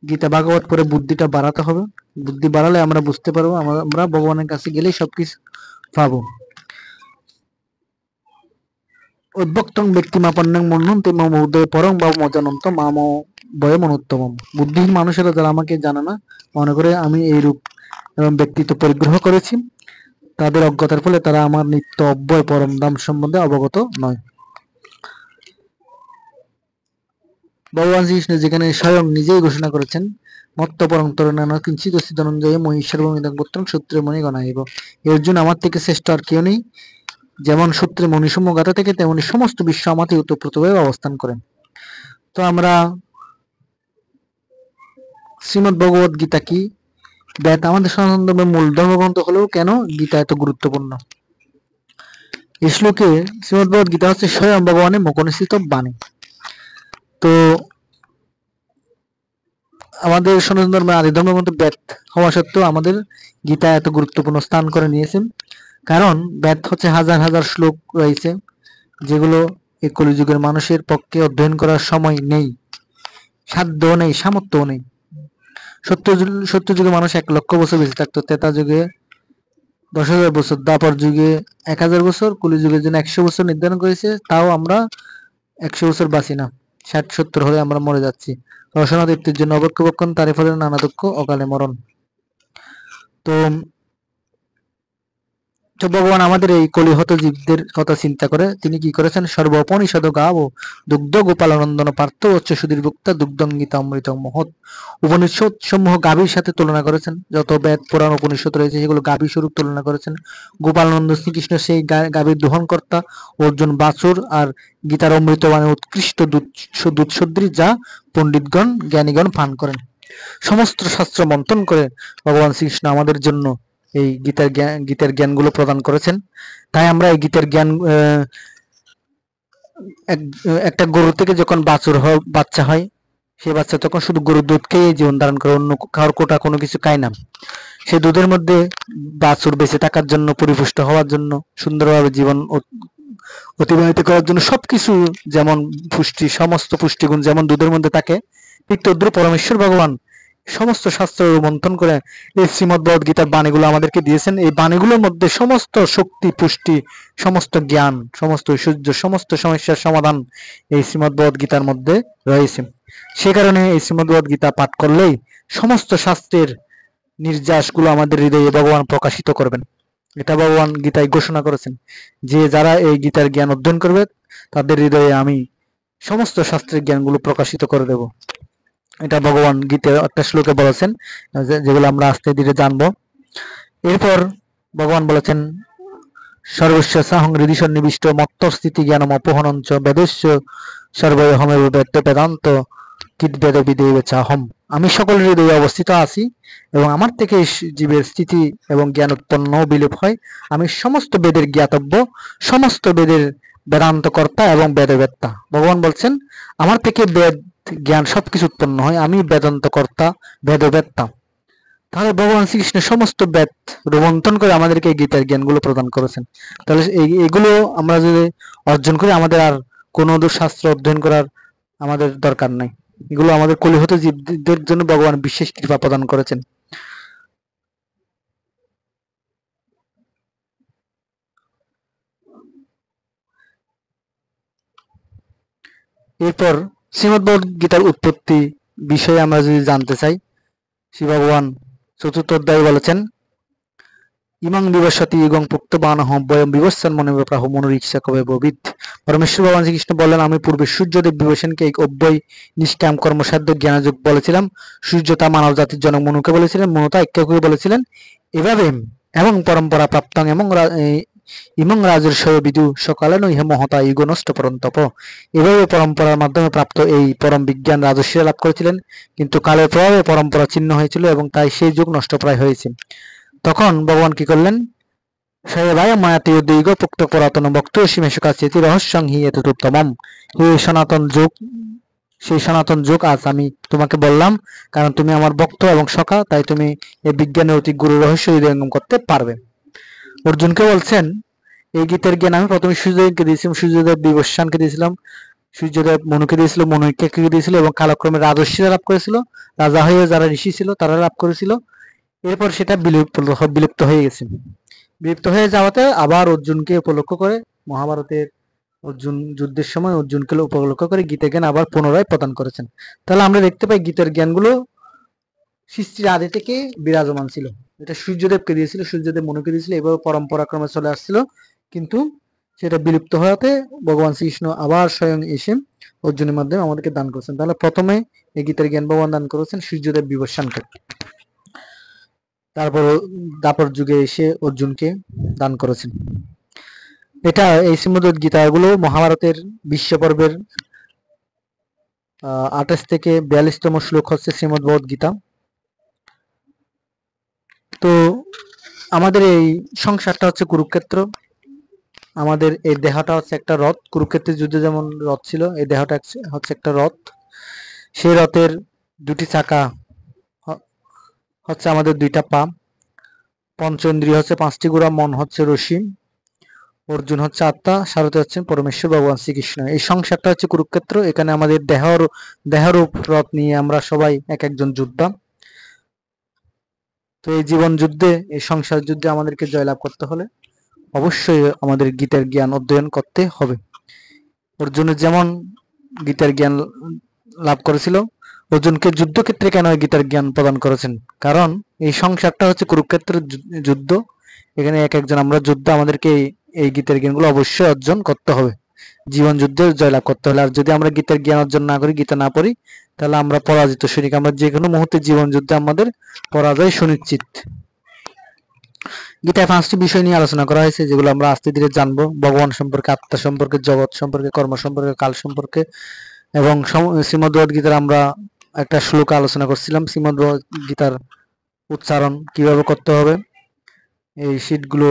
গীতা ভাগবত পরে বুদ্ধিটা বাড়াতে হবে। বুদ্ধি বাড়ালে আমরা বুঝতে পারবো, আমরা ভগবানের কাছে গেলেই সবকিছু পাবো। উদ্ভক্তং ব্যক্তিমাপন্নং মন্যন্তে মম উদয় পরং বা মজানন্ত মাম বয়ম অনুত্তমম। বুদ্ধিহীন মানুষেরা যারা আমাকে জানে না, মনে করে আমি এই রূপ এবং ব্যক্তিত্ব পরিগ্রহ করেছি, তাদের অজ্ঞতার ফলে তারা আমার নিত্য অব্যয় পরম ধাম সম্বন্ধে অবগত নয়। ভগবান শ্রীকৃষ্ণ যেখানে স্বয়ং নিজেই ঘোষণা করেছেন, মত্ত পরং তরুণান কিঞ্চিত ধনঞ্জয় মহি সর্বমিদং পুত্রং সূত্রে মণি গণাইব। অর্জুন, আমার থেকে শ্রেষ্ঠ আর কেউ নেই। যেমন সূত্রে মণিসমূহ গাথা থেকে, তেমনি সমস্ত বিশ্ব আমাতে ওতপ্রোতভাবে অবস্থান করেন। তো আমরা শ্রীমদ ভগবত গীতা কি, বেদ আমাদের সনাতন ধর্মের মূল ধর্মগ্রন্থ হলেও কেন গীতা এত গুরুত্বপূর্ণ? এই শ্লোকে শ্রীমদ ভগবত গীতা হচ্ছে স্বয়ং ভগবানের মুখনিসৃত বাণী। তো আমাদের সনাতন ধর্মের আদি ধর্মের মধ্যে বেদ হওয়া সত্ত্বেও আমাদের গীতা এত গুরুত্বপূর্ণ স্থান করে নিয়েছেন, কারণ বেদ হচ্ছে হাজার হাজার শ্লোক রয়েছে, যেগুলো এই কলিযুগের মানুষের পক্ষে অধ্যয়ন করার সময় নেই, সাধ্যও নেই, সামর্থ্যও নেই। সত্য যুগে মানুষ 1,00,000 বছর বেঁচে থাকতো, ত্রেতা যুগে 10,000 বছর, দ্বাপর যুগে 1,000 বছর, কলিযুগের জন্য 100 বছর নির্ধারণ করেছে, তাও আমরা 100 বছর বাঁচি না, 60-70 হলে আমরা মরে যাচ্ছি। রসনা দীপ্তির জন্য অপেক্ষাপক্ষণ, তারে ফলে নানা দুঃখ, অকালে মরণ। তো ভগবান আমাদের এই কলিহত জীবদের কথা চিন্তা করে তিনি কি করেছেন, সর্বোপনিষদ গাব দুগ্ধ গোপালনন্দন পার্থ হচ্ছে সুধীর ভুক্তা দুগ্ধং গীতা অমৃত মহৎ। উপনিষদ সমূহ গাভীর সাথে তুলনা করেছেন, যত বেদ পুরাণ উপনিষদ রয়েছে সেগুলো গাভী স্বরূপ তুলনা করেছেন। গোপালনন্দ শ্রীকৃষ্ণ সেই গাভীর দোহনকর্তা, অর্জুন বাছুর, আর গীতার অমৃত মানে উৎকৃষ্ট দুধ সদৃশ, যা পণ্ডিতগণ জ্ঞানীগণ পান করেন। সমস্ত শাস্ত্র মন্থন করে ভগবান শ্রীকৃষ্ণ আমাদের জন্য এই গীতার জ্ঞানগুলো প্রদান করেছেন। তাই আমরা এই গীতার জ্ঞান, একটা গরু থেকে যখন বাচ্চা হয়, সেই বাচ্চা তখন শুধু গরুর দুধ খেয়ে জীবন ধারণ করে, অন্য খাওয়ার কোটা কোনো কিছু খায় না। সেই দুধের মধ্যে বাছুর বেঁচে থাকার জন্য, পরিপুষ্ট হওয়ার জন্য, সুন্দরভাবে জীবন অতিবাহিত করার জন্য সবকিছু, যেমন পুষ্টি, সমস্ত পুষ্টিগুণ যেমন দুধের মধ্যে থাকে, ঠিক তদ্রুপ পরমেশ্বর ভগবান সমস্ত শাস্ত্র মন্থন করে এই শ্রীমদ ভগবত গীতার বাণীগুলো আমাদেরকে দিয়েছেন। এই বাণীগুলোর মধ্যে সমস্ত শক্তি, পুষ্টি, সমস্ত জ্ঞান, সমস্ত ঐশ্বর্য, সমস্ত সমস্যার সমাধান এই শ্রীমদ ভগবত গীতার মধ্যে রয়েছে। সে কারণে এই শ্রীমদ ভগবত গীতা পাঠ করলেই সমস্ত শাস্ত্রের নির্যাসগুলো আমাদের হৃদয়ে ভগবান প্রকাশিত করবেন। এটা ভগবান গীতায় ঘোষণা করেছেন যে যারা এই গীতার জ্ঞান অধ্যয়ন করবে, তাদের হৃদয়ে আমি সমস্ত শাস্ত্রের জ্ঞানগুলো প্রকাশিত করে দেব। এটা ভগবান গীতার একটা শ্লোকে বলেছেন, যেগুলো আমরা আস্তে ধীরে জানবো। এরপর ভগবান বলেছেন, সর্বস্ব সাহং হৃদি সন্নিবিষ্ট মত্ত স্থিতি জ্ঞানম অপহনঞ্চ বেদস্য সর্বহমেব বেদান্ত কিদ্বেদ বিদেব চাহম। আমি সকল হৃদয়ে অবস্থিত আছি এবং আমার থেকে জীবের স্থিতি এবং জ্ঞান উৎপন্ন বিলোপ হয়। আমি সমস্ত বেদের জ্ঞাতব্য, সমস্ত বেদের বেদান্ত কর্তা এবং বেদবেত্তা। ভগবান বলছেন আমার থেকে বেদ জ্ঞান সবকিছু উৎপন্ন হয়, আমি বেদান্ত কর্তা, বেদবেত্তা। তাহলে ভগবান শ্রীকৃষ্ণ সমস্ত বেদ রোমন্থন করে আমাদেরকে এই গীতার জ্ঞানগুলো প্রদান করেছেন। তাহলে এগুলো আমরা যদি অর্জন করি, আমাদের আর কোনো শাস্ত্র অধ্যয়ন করার আমাদের দরকার নাই। এগুলো আমাদের কলিহত জীবদের জন্য ভগবান বিশেষ কৃপা প্রদান করেছেন। এরপর শ্রীমদ ভগবত গীতার উৎপত্তি বিষয়ে আমরা যদি জানতে চাই, শ্রী ভগবান চতুর্থ অধ্যায়ে বলেছেন, ইমাং বিবস্বতি ইগং পুক্তবানহ বয়ম বিবস্বান মনে প্রাহ মনোরিক্ষা কবে ববিদ। পরমেশ্বর ভগবান শ্রীকৃষ্ণ বললেন, আমি পূর্বে সূর্যদেব বিভূষণকে এই অব্যয় নিষ্কাম কর্মসাধ্য জ্ঞানযোগ বলেছিলাম। সূর্য তা মানব জাতির জনক মনুকে বলেছিলেন, মনু তা ইক্ষ্বাকুকে বলেছিলেন। এভাবে এবং পরম্পরা প্রাপ্তাং এবং ইমং রাজর্ষয় বিদু সকালেন ইহ মহতা ইগ নষ্ট পরন্তপ। এভাবে পরম্পরার মাধ্যমে প্রাপ্ত এই পরম বিজ্ঞান রাজর্ষিরা লাভ করেছিলেন, কিন্তু কালের প্রভাবে পরম্পরা ছিন্ন হয়েছিল এবং তাই সেই যুগ নষ্ট প্রায় হয়েছে। তখন ভগবান কি করলেন, সয়বায় মায়াতি দীর্ঘ পুক্ত পুরাতন ভক্ত সীমেশকা চেতি রহস্যং হি এতদুত্তমম। হে সনাতন যুগ, সেই সনাতন যুগ আজ আমি তোমাকে বললাম, কারণ তুমি আমার ভক্ত এবং সখা, তাই তুমি এই বিজ্ঞানের অতি গুরু রহস্য হৃদয়ঙ্গম করতে পারবে। অর্জুনকে বলছেন, এই গীতের জ্ঞান আমি প্রথমে সূর্যদেবকে দিয়েছিলাম, সূর্যদেব বিবস্বানকে দিয়েছিলাম, সূর্যদেব মনুকে দিয়েছিল, মনু ইক্ষ্বাকুকে দিয়েছিল, এবং কালক্রমে রাজর্ষিরা লাভ করেছিল, রাজা হয়ে যারা ঋষি ছিল তারা লাভ করেছিল। এরপর সেটা বিলুপ্ত হয়ে গেছে। বিলুপ্ত হয়ে যাওয়াতে আবার অর্জুনকে উপলক্ষ করে মহাভারতের অর্জুন যুদ্ধের সময় অর্জুনকে উপলক্ষ করে গীতা জ্ঞান আবার পুনরায় প্রদান করেছেন। তাহলে আমরা দেখতে পাই গীতার জ্ঞানগুলো সৃষ্টির আদি থেকে বিরাজমান ছিল। এটা সূর্যদেবকে দিয়েছিল, সূর্যদেব মনুকে দিয়েছিল, এভাবে পরম্পরাক্রমে চলে আসছিল, কিন্তু সেটা বিলুপ্ত হওয়াতে ভগবান শ্রীকৃষ্ণ আবার স্বয়ং এসে অর্জুনের মাধ্যমে আমাদেরকে দান করেছেন। তাহলে প্রথমে এই গীতার জ্ঞান ভগবান দান করেছেন সূর্যদেব বিভীষণকে, তারপর দাপর যুগে এসে অর্জুনকে দান করেছেন। এটা এই শ্রীমদ্ গীতাগুলো মহাভারতের বিশ্ব পর্বের 28 থেকে 42তম শ্লোক হচ্ছে শ্রীমদ্ ভগবদ গীতা। তো আমাদের এই সংসারটা হচ্ছে কুরুক্ষেত্র, আমাদের এই দেহটা হচ্ছে একটা রথ। কুরুক্ষেত্রের যুদ্ধে যেমন রথ ছিল, এই দেহটা হচ্ছে একটা রথ। সেই রথের দুটি চাকা হচ্ছে আমাদের দুইটা পা, পঞ্চেন্দ্রিয় হচ্ছে 5টি ঘোড়া, মন হচ্ছে রশি, অর্জুন হচ্ছে আত্মা, সারথি হচ্ছেন পরমেশ্বর ভগবান শ্রীকৃষ্ণ। এই সংসারটা হচ্ছে কুরুক্ষেত্র। এখানে আমাদের দেহরূপ রথ নিয়ে আমরা সবাই এক একজন যোদ্ধা। তো এই জীবন যুদ্ধে, এই সংসার যুদ্ধে আমাদেরকে জয়লাভ করতে হলে অবশ্যই আমাদের গীতার জ্ঞান অধ্যয়ন করতে হবে। অর্জুনের যেমন গীতার জ্ঞান লাভ করেছিল, অর্জুনকে যুদ্ধক্ষেত্রে কেন গীতার জ্ঞান প্রদান করেছেন? কারণ এই সংসারটা হচ্ছে কুরুক্ষেত্রের যুদ্ধ। এখানে এক একজন আমরা যোদ্ধা, আমাদেরকে এই গীতার জ্ঞানগুলো অবশ্যই অর্জন করতে হবে, জীবন যুদ্ধে জয়লাভ করতে হলে। আর যদি আমরা গীতার জ্ঞান অর্জন না করি, গীতা না পড়ি, তাহলে আমরা পরাজিত সৈনিক। আমরা যে কোনো মুহূর্তে জীবন যুদ্ধে আমাদের পরাজয় সুনিশ্চিত। গীতায় 5টি বিষয় নিয়ে আলোচনা করা হয়েছে, যেগুলো আমরা আস্তে ধীরে জানবো। ভগবান সম্পর্কে, আত্মা সম্পর্কে, জগৎ সম্পর্কে, কর্ম সম্পর্কে, কাল সম্পর্কে, এবং শ্রীমদ্ ভগবদ গীতার আমরা একটা শ্লোক আলোচনা করছিলাম, শ্রীমদ্ ভগবদ গীতার উচ্চারণ কিভাবে করতে হবে। এই শীটগুলো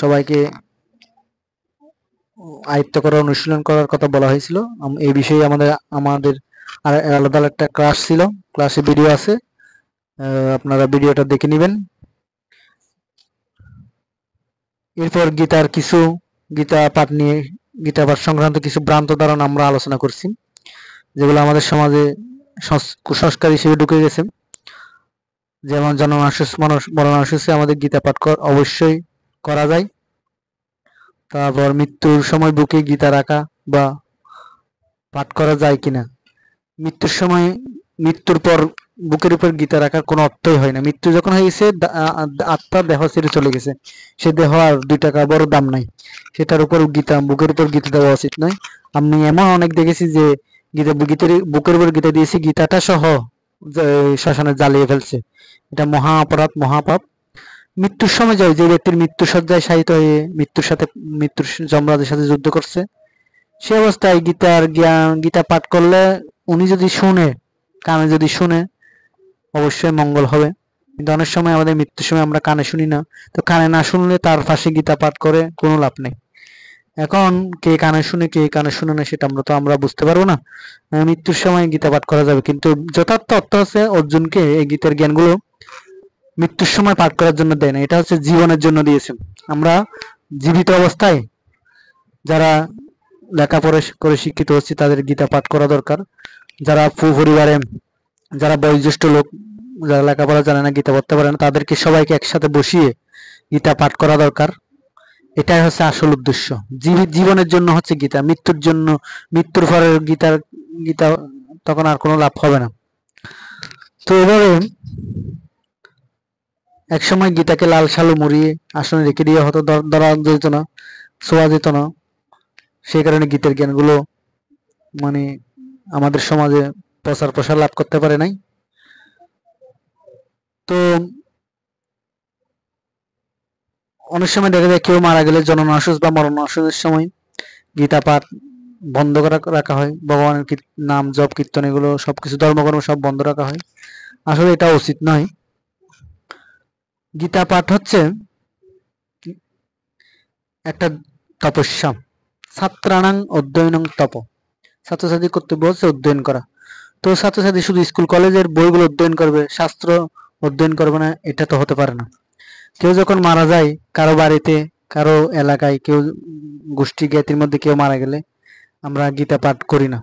সবাইকে আয়ত্ত করার, অনুশীলন করার কথা বলা হয়েছিল। এই বিষয়ে আমাদের আর আলাদা একটা ক্লাস ছিল, ক্লাসে ভিডিও আছে, আপনারা ভিডিওটা দেখে নেবেন। এরপর গীতা পাঠ নিয়ে, গীতা পাঠ সংক্রান্ত কিছু ভ্রান্ত ধারণা আমরা আলোচনা করছি, যেগুলো আমাদের সমাজে কুসংস্কার হিসেবে ঢুকে গেছে। যেমন মরণাশুসে আমাদের গীতা পাঠ অবশ্যই করা যায়। তারপর মৃত্যুর সময় বুকে গীতা রাখা বা পাঠ করা যায় কিনা। মৃত্যুর পর বুকের উপর গীতা রাখার কোনো অর্থই হয় না। মৃত্যু যখন হয়ে গেছে, আত্মা দেহ ছেড়ে চলে গেছে, সে দেহ আর 2 টাকা বড় দাম নাই, সেটার উপর বুকের উপর গীতা দেওয়া উচিত নয়। আমি এমন অনেক দেখেছি যে বুকের উপর গীতা দিয়েছি, গীতাটা সহ শ্মশানে জ্বালিয়ে ফেলছে। এটা মহা অপরাধ, মহাপাপ। মৃত্যুর সময় যে ব্যক্তির মৃত্যুসজ্জায় শায়িত হয়ে মৃত্যুর যমরাজের সাথে যুদ্ধ করছে, সে অবস্থায় গীতা পাঠ করলে, উনি যদি কানে যদি শুনে, অবশ্যই মঙ্গল হবে। কিন্তু অনেক সময় আমাদের মৃত্যুর সময় আমরা কানে শুনি না, তো কানে না শুনলে তার পাশে গীতা পাঠ করে কোনো লাভ নেই। এখন কে কানে শুনে, কে কানে শুনে না, সেটা আমরা বুঝতে পারবো না। মৃত্যুর সময় গীতা পাঠ করা যাবে, কিন্তু যথার্থ অর্থ হচ্ছে অর্জুনকে এই গীতার জ্ঞানগুলো মৃত্যুর সময় পাঠ করার জন্য দেয় না, এটা হচ্ছে জীবনের জন্য দিয়েছে। আমরা জীবিত অবস্থায় যারা লেখাপড়া করে শিক্ষিত হচ্ছে, তাদের গীতা পাঠ করা দরকার। যারা পরিবারে, যারা বয়োজ্যেষ্ঠ লোক, যারা লেখাপড়া জানে না, গীতা পড়তে পারে না, তাদেরকে সবাইকে একসাথে বসিয়ে গীতা পাঠ করা দরকার। এটাই হচ্ছে আসল উদ্দেশ্য। জীবনের জন্য হচ্ছে গীতা, মৃত্যুর পরে গীতা তখন আর কোনো লাভ হবে না। তো এভাবে একসময় গীতাকে লাল সালু মুড়িয়ে আসনে রেখে দেওয়া হতো, ধরা যেত না, ছোঁয়া যেত না। সেই কারণে গীতার জ্ঞানগুলো মানে আমাদের সমাজে প্রসার লাভ করতে পারে নাই। তো অনেক সময় দেখা যায় কেউ মারা গেলে জননাশুস বা মরণাশুসের সময় গীতা পাঠ বন্ধ রাখা হয়, ভগবানের নাম জপ কীর্তন এগুলো সবকিছু ধর্মকর্ম সব বন্ধ রাখা হয়। আসলে এটা উচিত নয়। গীতা পাঠ হচ্ছে একটা তপস্যা, ছাত্রাণাং অধ্যয়নং তপ। ছাত্রছাত্রীর কর্তব্য হচ্ছে অধ্যয়ন করা। তো ছাত্রছাত্রী শুধু স্কুল কলেজের বইগুলো অধ্যয়ন করবে, শাস্ত্র অধ্যয়ন করবে না, এটা তো হতে পারে না। কেউ যখন মারা যায়, কারো বাড়িতে, কারো এলাকায়, কেউ গোষ্ঠী জ্ঞাতির মধ্যে কেউ মারা গেলে আমরা গীতা পাঠ করি না,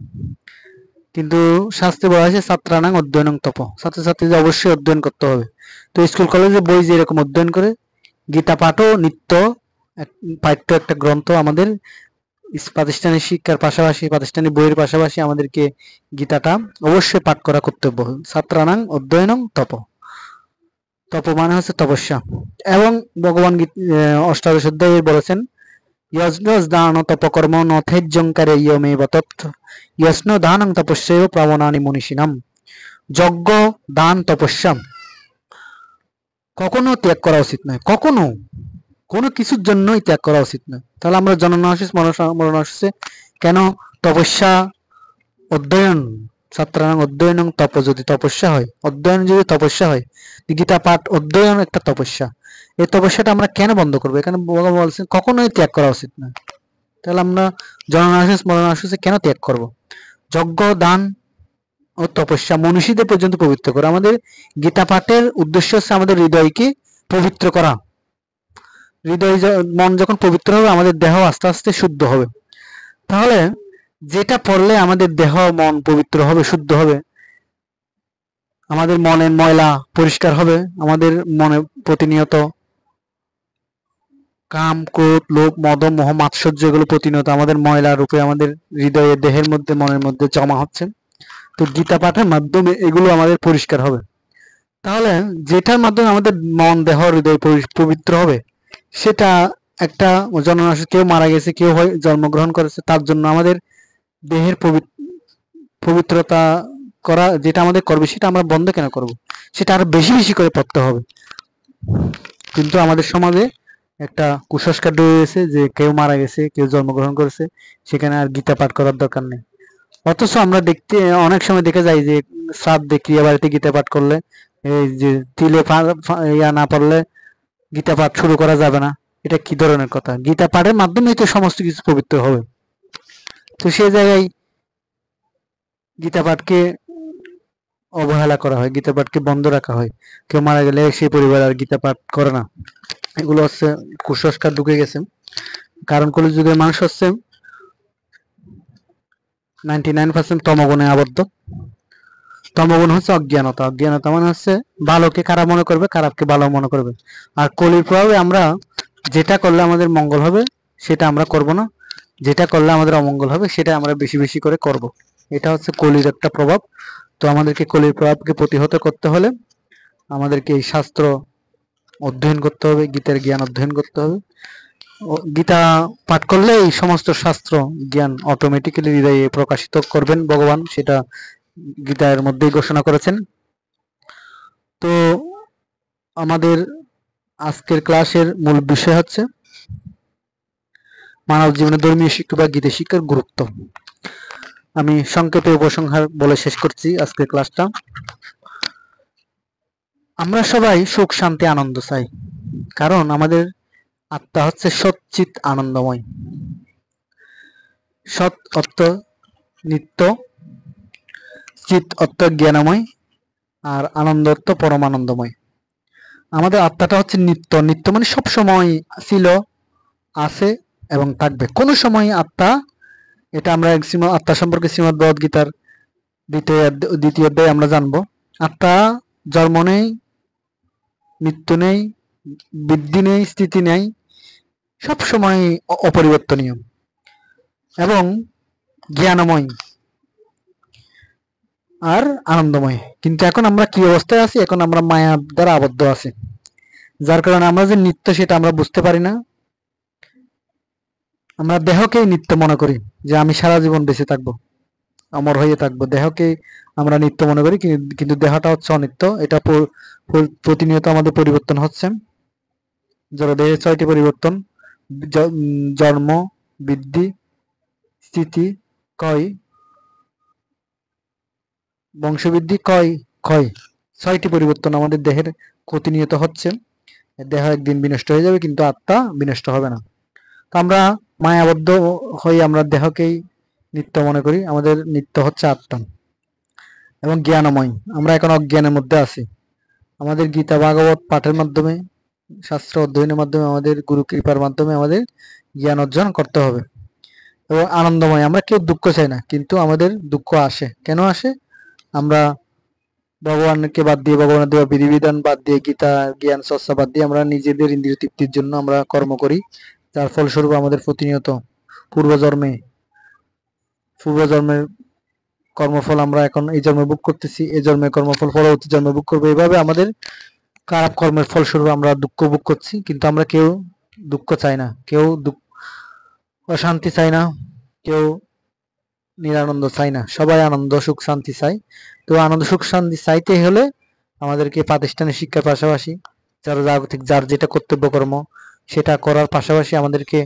কিন্তু শাস্ত্রে বলা হয়েছে ছাত্রাণাং অধ্যয়নং তপ, ছাত্রছাত্রীদের অবশ্যই অধ্যয়ন করতে হবে। তো স্কুল কলেজে বই যেরকম অধ্যয়ন করে, গীতা পাঠও নিত্য পাঠ্য একটা গ্রন্থ আমাদের প্রাতিষ্ঠানিক শিক্ষার পাশাপাশি, প্রাতিষ্ঠানিক বইয়ের পাশাপাশি আমাদেরকে গীতাটা অবশ্যই পাঠ করা কর্তব্য। ছাত্রানাং অধ্যয়নং তপ। তপ মানে হচ্ছে তপস্যা। এবং ভগবান অষ্টাদশ অধ্যায়ে বলেছেন, যজ্ঞ দান তপকর্ম নথেজ্জঙ্কারে ইয়মেব তত্ত্ব যস্ন দানং তপস্যৈব প্রাবণানি মনীষিণাম। যজ্ঞ, দান, তপস্যা কখনো ত্যাগ করা উচিত নয়, কখনো কোনো কিছুর জন্যই ত্যাগ করা উচিত নয়। তাহলে আমরা জননাশিস মরণাশিসে কেন তপস্যা, অধ্যয়ন, ছাত্রানাং অধ্যয়নং তপ, যদি তপস্যা হয়, অধ্যয়ন যদি তপস্যা হয়, গীতা পাঠ অধ্যয়ন একটা তপস্যা, এই তপস্যাটা আমরা কেন বন্ধ করবো? এখানে ভগবান বলছেন কখনোই ত্যাগ করা উচিত নয়। তাহলে আমরা জননাশিস মরণাশিসে কেন ত্যাগ করব? যজ্ঞ, দান ও তপস্যা মনীষীদের পর্যন্ত পবিত্র করা। আমাদের গীতা পাঠের উদ্দেশ্য হচ্ছে আমাদের হৃদয়কে পবিত্র করা। হৃদয়, মন যখন পবিত্র হবে, আমাদের দেহ আস্তে আস্তে শুদ্ধ হবে। তাহলে যেটা পড়লে আমাদের দেহ মন পবিত্র হবে, শুদ্ধ হবে, আমাদের মনের ময়লা পরিষ্কার হবে, আমাদের মনে প্রতিনিয়ত কাম, ক্রোধ, লোভ, মদ, মোহ, মাৎসর্য এগুলো প্রতিনিয়ত আমাদের ময়লা রূপে আমাদের হৃদয়ে, দেহের মধ্যে, মনের মধ্যে জমা হচ্ছে। তো গীতা পাঠের মাধ্যমে এগুলো আমাদের পরিষ্কার হবে। তাহলে যেটার মাধ্যমে আমাদের মন, দেহ, হৃদয় পবিত্র হবে, সেটা একটা জননাশক, কেউ মারা গেছে, কেউ জন্মগ্রহণ করেছে, তার জন্য আমাদের দেহের পবিত্রতা করা যেটা আমাদের করবে, সেটা আমরা বন্ধ কেন করব? সেটা আরো বেশি বেশি করে পড়তে হবে। কিন্তু আমাদের সমাজে একটা কুসংস্কার রয়েছে যে কেউ মারা গেছে, কেউ জন্মগ্রহণ করেছে, সেখানে আর গীতা পাঠ করার দরকার নেই। অথচ আমরা দেখতে অনেক সময় দেখে যাই যে শ্রাদ্ধে, ক্রিয়া বাড়িতে গীতা পাঠ করলে, এই যে তিলে ইয়া না পড়লে গীতা পাঠ শুরু করা যাবে না। এটা কি ধরনের কথা? গীতা পাঠের মাধ্যমেই তো সমস্ত কিছু পবিত্র হবে। তো সেই জায়গায় গীতা পাঠকে অবহেলা করা হয়, গীতা পাঠকে বন্ধ রাখা হয়। কেউ মারা গেলে সেই পরিবার আর গীতা পাঠ করে না। এগুলো হচ্ছে কুসংস্কার ঢুকে গেছে। কারণ কলিযুগের মানুষ হচ্ছে 99% তমগুণে আবদ্ধ। তমগুণ হচ্ছে অজ্ঞানতা। অজ্ঞানতা মানে হচ্ছে ভালোকে খারাপ মনে করবে, খারাপকে ভালো মনে করবে। আর কলির প্রভাবে আমরা যেটা করলে আমাদের মঙ্গল হবে সেটা আমরা করব না, যেটা করলে আমাদের অমঙ্গল হবে সেটা আমরা বেশি বেশি করে করব। এটা হচ্ছে কলির একটা প্রভাব। তো আমাদেরকে কলির প্রভাবকে প্রতিহত করতে হলে আমাদেরকে এই শাস্ত্র অধ্যয়ন করতে হবে, গীতার জ্ঞান অধ্যয়ন করতে হবে। গীতা পাঠ করলে এই সমস্ত শাস্ত্র জ্ঞান অটোমেটিক্যালি হৃদয়ে প্রকাশিত করবেন ভগবান, সেটা গীতার মধ্যেই ঘোষণা করেছেন। তো আমাদের আজকের ক্লাসের মূল বিষয় হচ্ছে মানব জীবনে ধর্মীয় শিক্ষা বা গীতা শিক্ষার গুরুত্ব। আমি সংক্ষেপে উপসংহার বলে শেষ করছি আজকের ক্লাসটা। আমরা সবাই সুখ, শান্তি, আনন্দ চাই, কারণ আমাদের আত্মা হচ্ছে সচ্চিত আনন্দময়। সৎ অর্থ নিত্য, চিত অর্থ জ্ঞানময়, আর আনন্দ অর্থ পরমানন্দময়। আমাদের আত্মাটা হচ্ছে নিত্য। নিত্য মানে সব সময় ছিল, আছে এবং থাকবে। কোন সময় আত্মা, এটা আমরা আত্মা সম্পর্কে শ্রীমদ্ ভগবদ গীতার দ্বিতীয় অধ্যায়ে আমরা জানবো। আত্মা জন্ম নেই, মৃত্যু নেই, বৃদ্ধি নেই, স্থিতি নেই, সব সময় অপরিবর্তনীয় এবং জ্ঞানময় আর আনন্দময়। কিন্তু এখন আমরা কি অবস্থায় আছি? এখন আমরা মায়া দ্বারা আবদ্ধ আছি, যার কারণে আমরা যে নিত্য সেটা আমরা বুঝতে পারি না। আমরা দেহকেই নিত্য মনে করি, যে আমি সারা জীবন বেঁচে থাকবো, অমর হয়ে থাকবো। দেহকে আমরা নিত্য মনে করি, কিন্তু দেহটা হচ্ছে অনিত্য। এটা প্রতিনিয়ত আমাদের পরিবর্তন হচ্ছে। জড়দেহের 6টি পরিবর্তন: জন্ম, বৃদ্ধি, স্থিতি, ক্ষয়, বংশবৃদ্ধি, ক্ষয়। 6টি পরিবর্তন আমাদের দেহের প্রতিনিয়ত হচ্ছে। দেহ একদিন বিনষ্ট হয়ে যাবে, কিন্তু আত্মা বিনষ্ট হবে না। তো আমরা মায়াবদ্ধ হয়ে আমরা দেহকেই নিত্য মনে করি। আমাদের নিত্য হচ্ছে আত্মা এবং জ্ঞানময়। আমরা এখন অজ্ঞানের মধ্যে আছি। আমাদের গীতা ভাগবত পাঠের মাধ্যমে, শাস্ত্র অধ্যয়নের মাধ্যমে, আমাদের গুরু কৃপার মাধ্যমে আমাদের জ্ঞান অর্জন করতে হবে। এবং আনন্দময়, আমরা কেউ দুঃখ চাই না, কিন্তু আমাদের দুঃখ আসে। কেন আসে? আমরা ভগবানকে বাদ দিয়ে, ভগবানের দেওয়া বিধিবিধান বাদ দিয়ে, গীতা জ্ঞান চর্চা বাদ দিয়ে আমরা নিজেদের ইন্দ্রিয় তৃপ্তির জন্য আমরা কর্ম করি, যার ফলস্বরূপ আমাদের প্রতিনিয়ত পূর্বজন্মের কর্মফল আমরা এখন এই জন্মে ভোগ করতেছি, এই জন্মের কর্মফল পরবর্তী জন্মে ভোগ করবো। এইভাবে আমাদের খারাপ কর্মের ফলস্বরূপ আমরা দুঃখ ভোগ করছি, কিন্তু আমরা কেউ দুঃখ চাই না, কেউ অশান্তি চাই না, কেউ নিরানন্দ চাই না, সবাই আনন্দ সুখ শান্তি চাই। তো আনন্দ সুখ শান্তি চাইতে হলে আমাদেরকে প্রাতিষ্ঠানিক শিক্ষার পাশাপাশি জাগতিক যার যেটা কর্তব্য কর্ম সেটা করার পাশাপাশি আমাদেরকে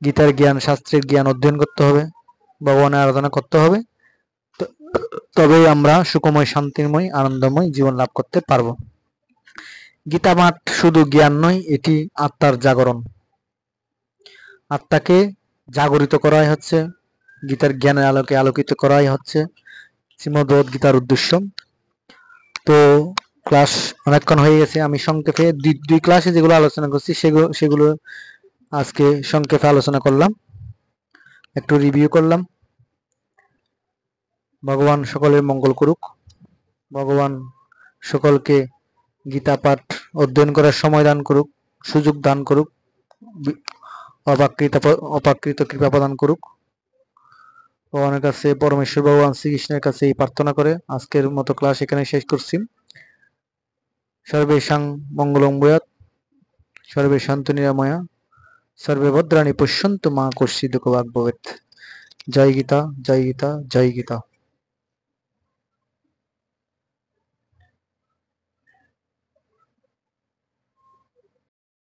গীতার জ্ঞান, শাস্ত্রের জ্ঞান অধ্যয়ন করতে হবে, ভগবানের আরাধনা করতে হবে। তবেই আমরা সুখময়, শান্তিময়, আনন্দময় জীবন লাভ করতে পারবো। গীতা পাঠ শুধু জ্ঞান নয়, এটি আত্মার জাগরণ। আত্মাকে জাগরিত করাই হচ্ছে গীতার জ্ঞানের আলোকে আলোকিত করাই হচ্ছে শ্রীমদ্ভগবদ্গীতার উদ্দেশ্য। তো ক্লাস অনেকক্ষণ হয়ে গেছে, আমি সংক্ষেপে দুই ক্লাসে যেগুলো আলোচনা করছি সেগুলো আজকে সংক্ষেপে আলোচনা করলাম, একটু রিভিউ করলাম। ভগবান সকলের মঙ্গল করুক, ভগবান সকলকে গীতা পাঠ অধ্যয়ন করার সময় দান করুক, সুযোগ দান করুক, অপ্রাকৃত কৃপা প্রদান করুক। ভগবানের কাছে, পরমেশ্বর ভগবান শ্রীকৃষ্ণের কাছে এই প্রার্থনা করে আজকের মতো ক্লাস এখানে শেষ করছি। সর্বেষাং মঙ্গলং ভূয়াৎ, সর্বে শান্তু নিরাময়া, সর্বে ভদ্রাণি পশ্যন্তু মা কশ্চিৎ দুঃখভাগ্ ভবেৎ। জয় গীতা, জয় গীতা, জয় গীতা।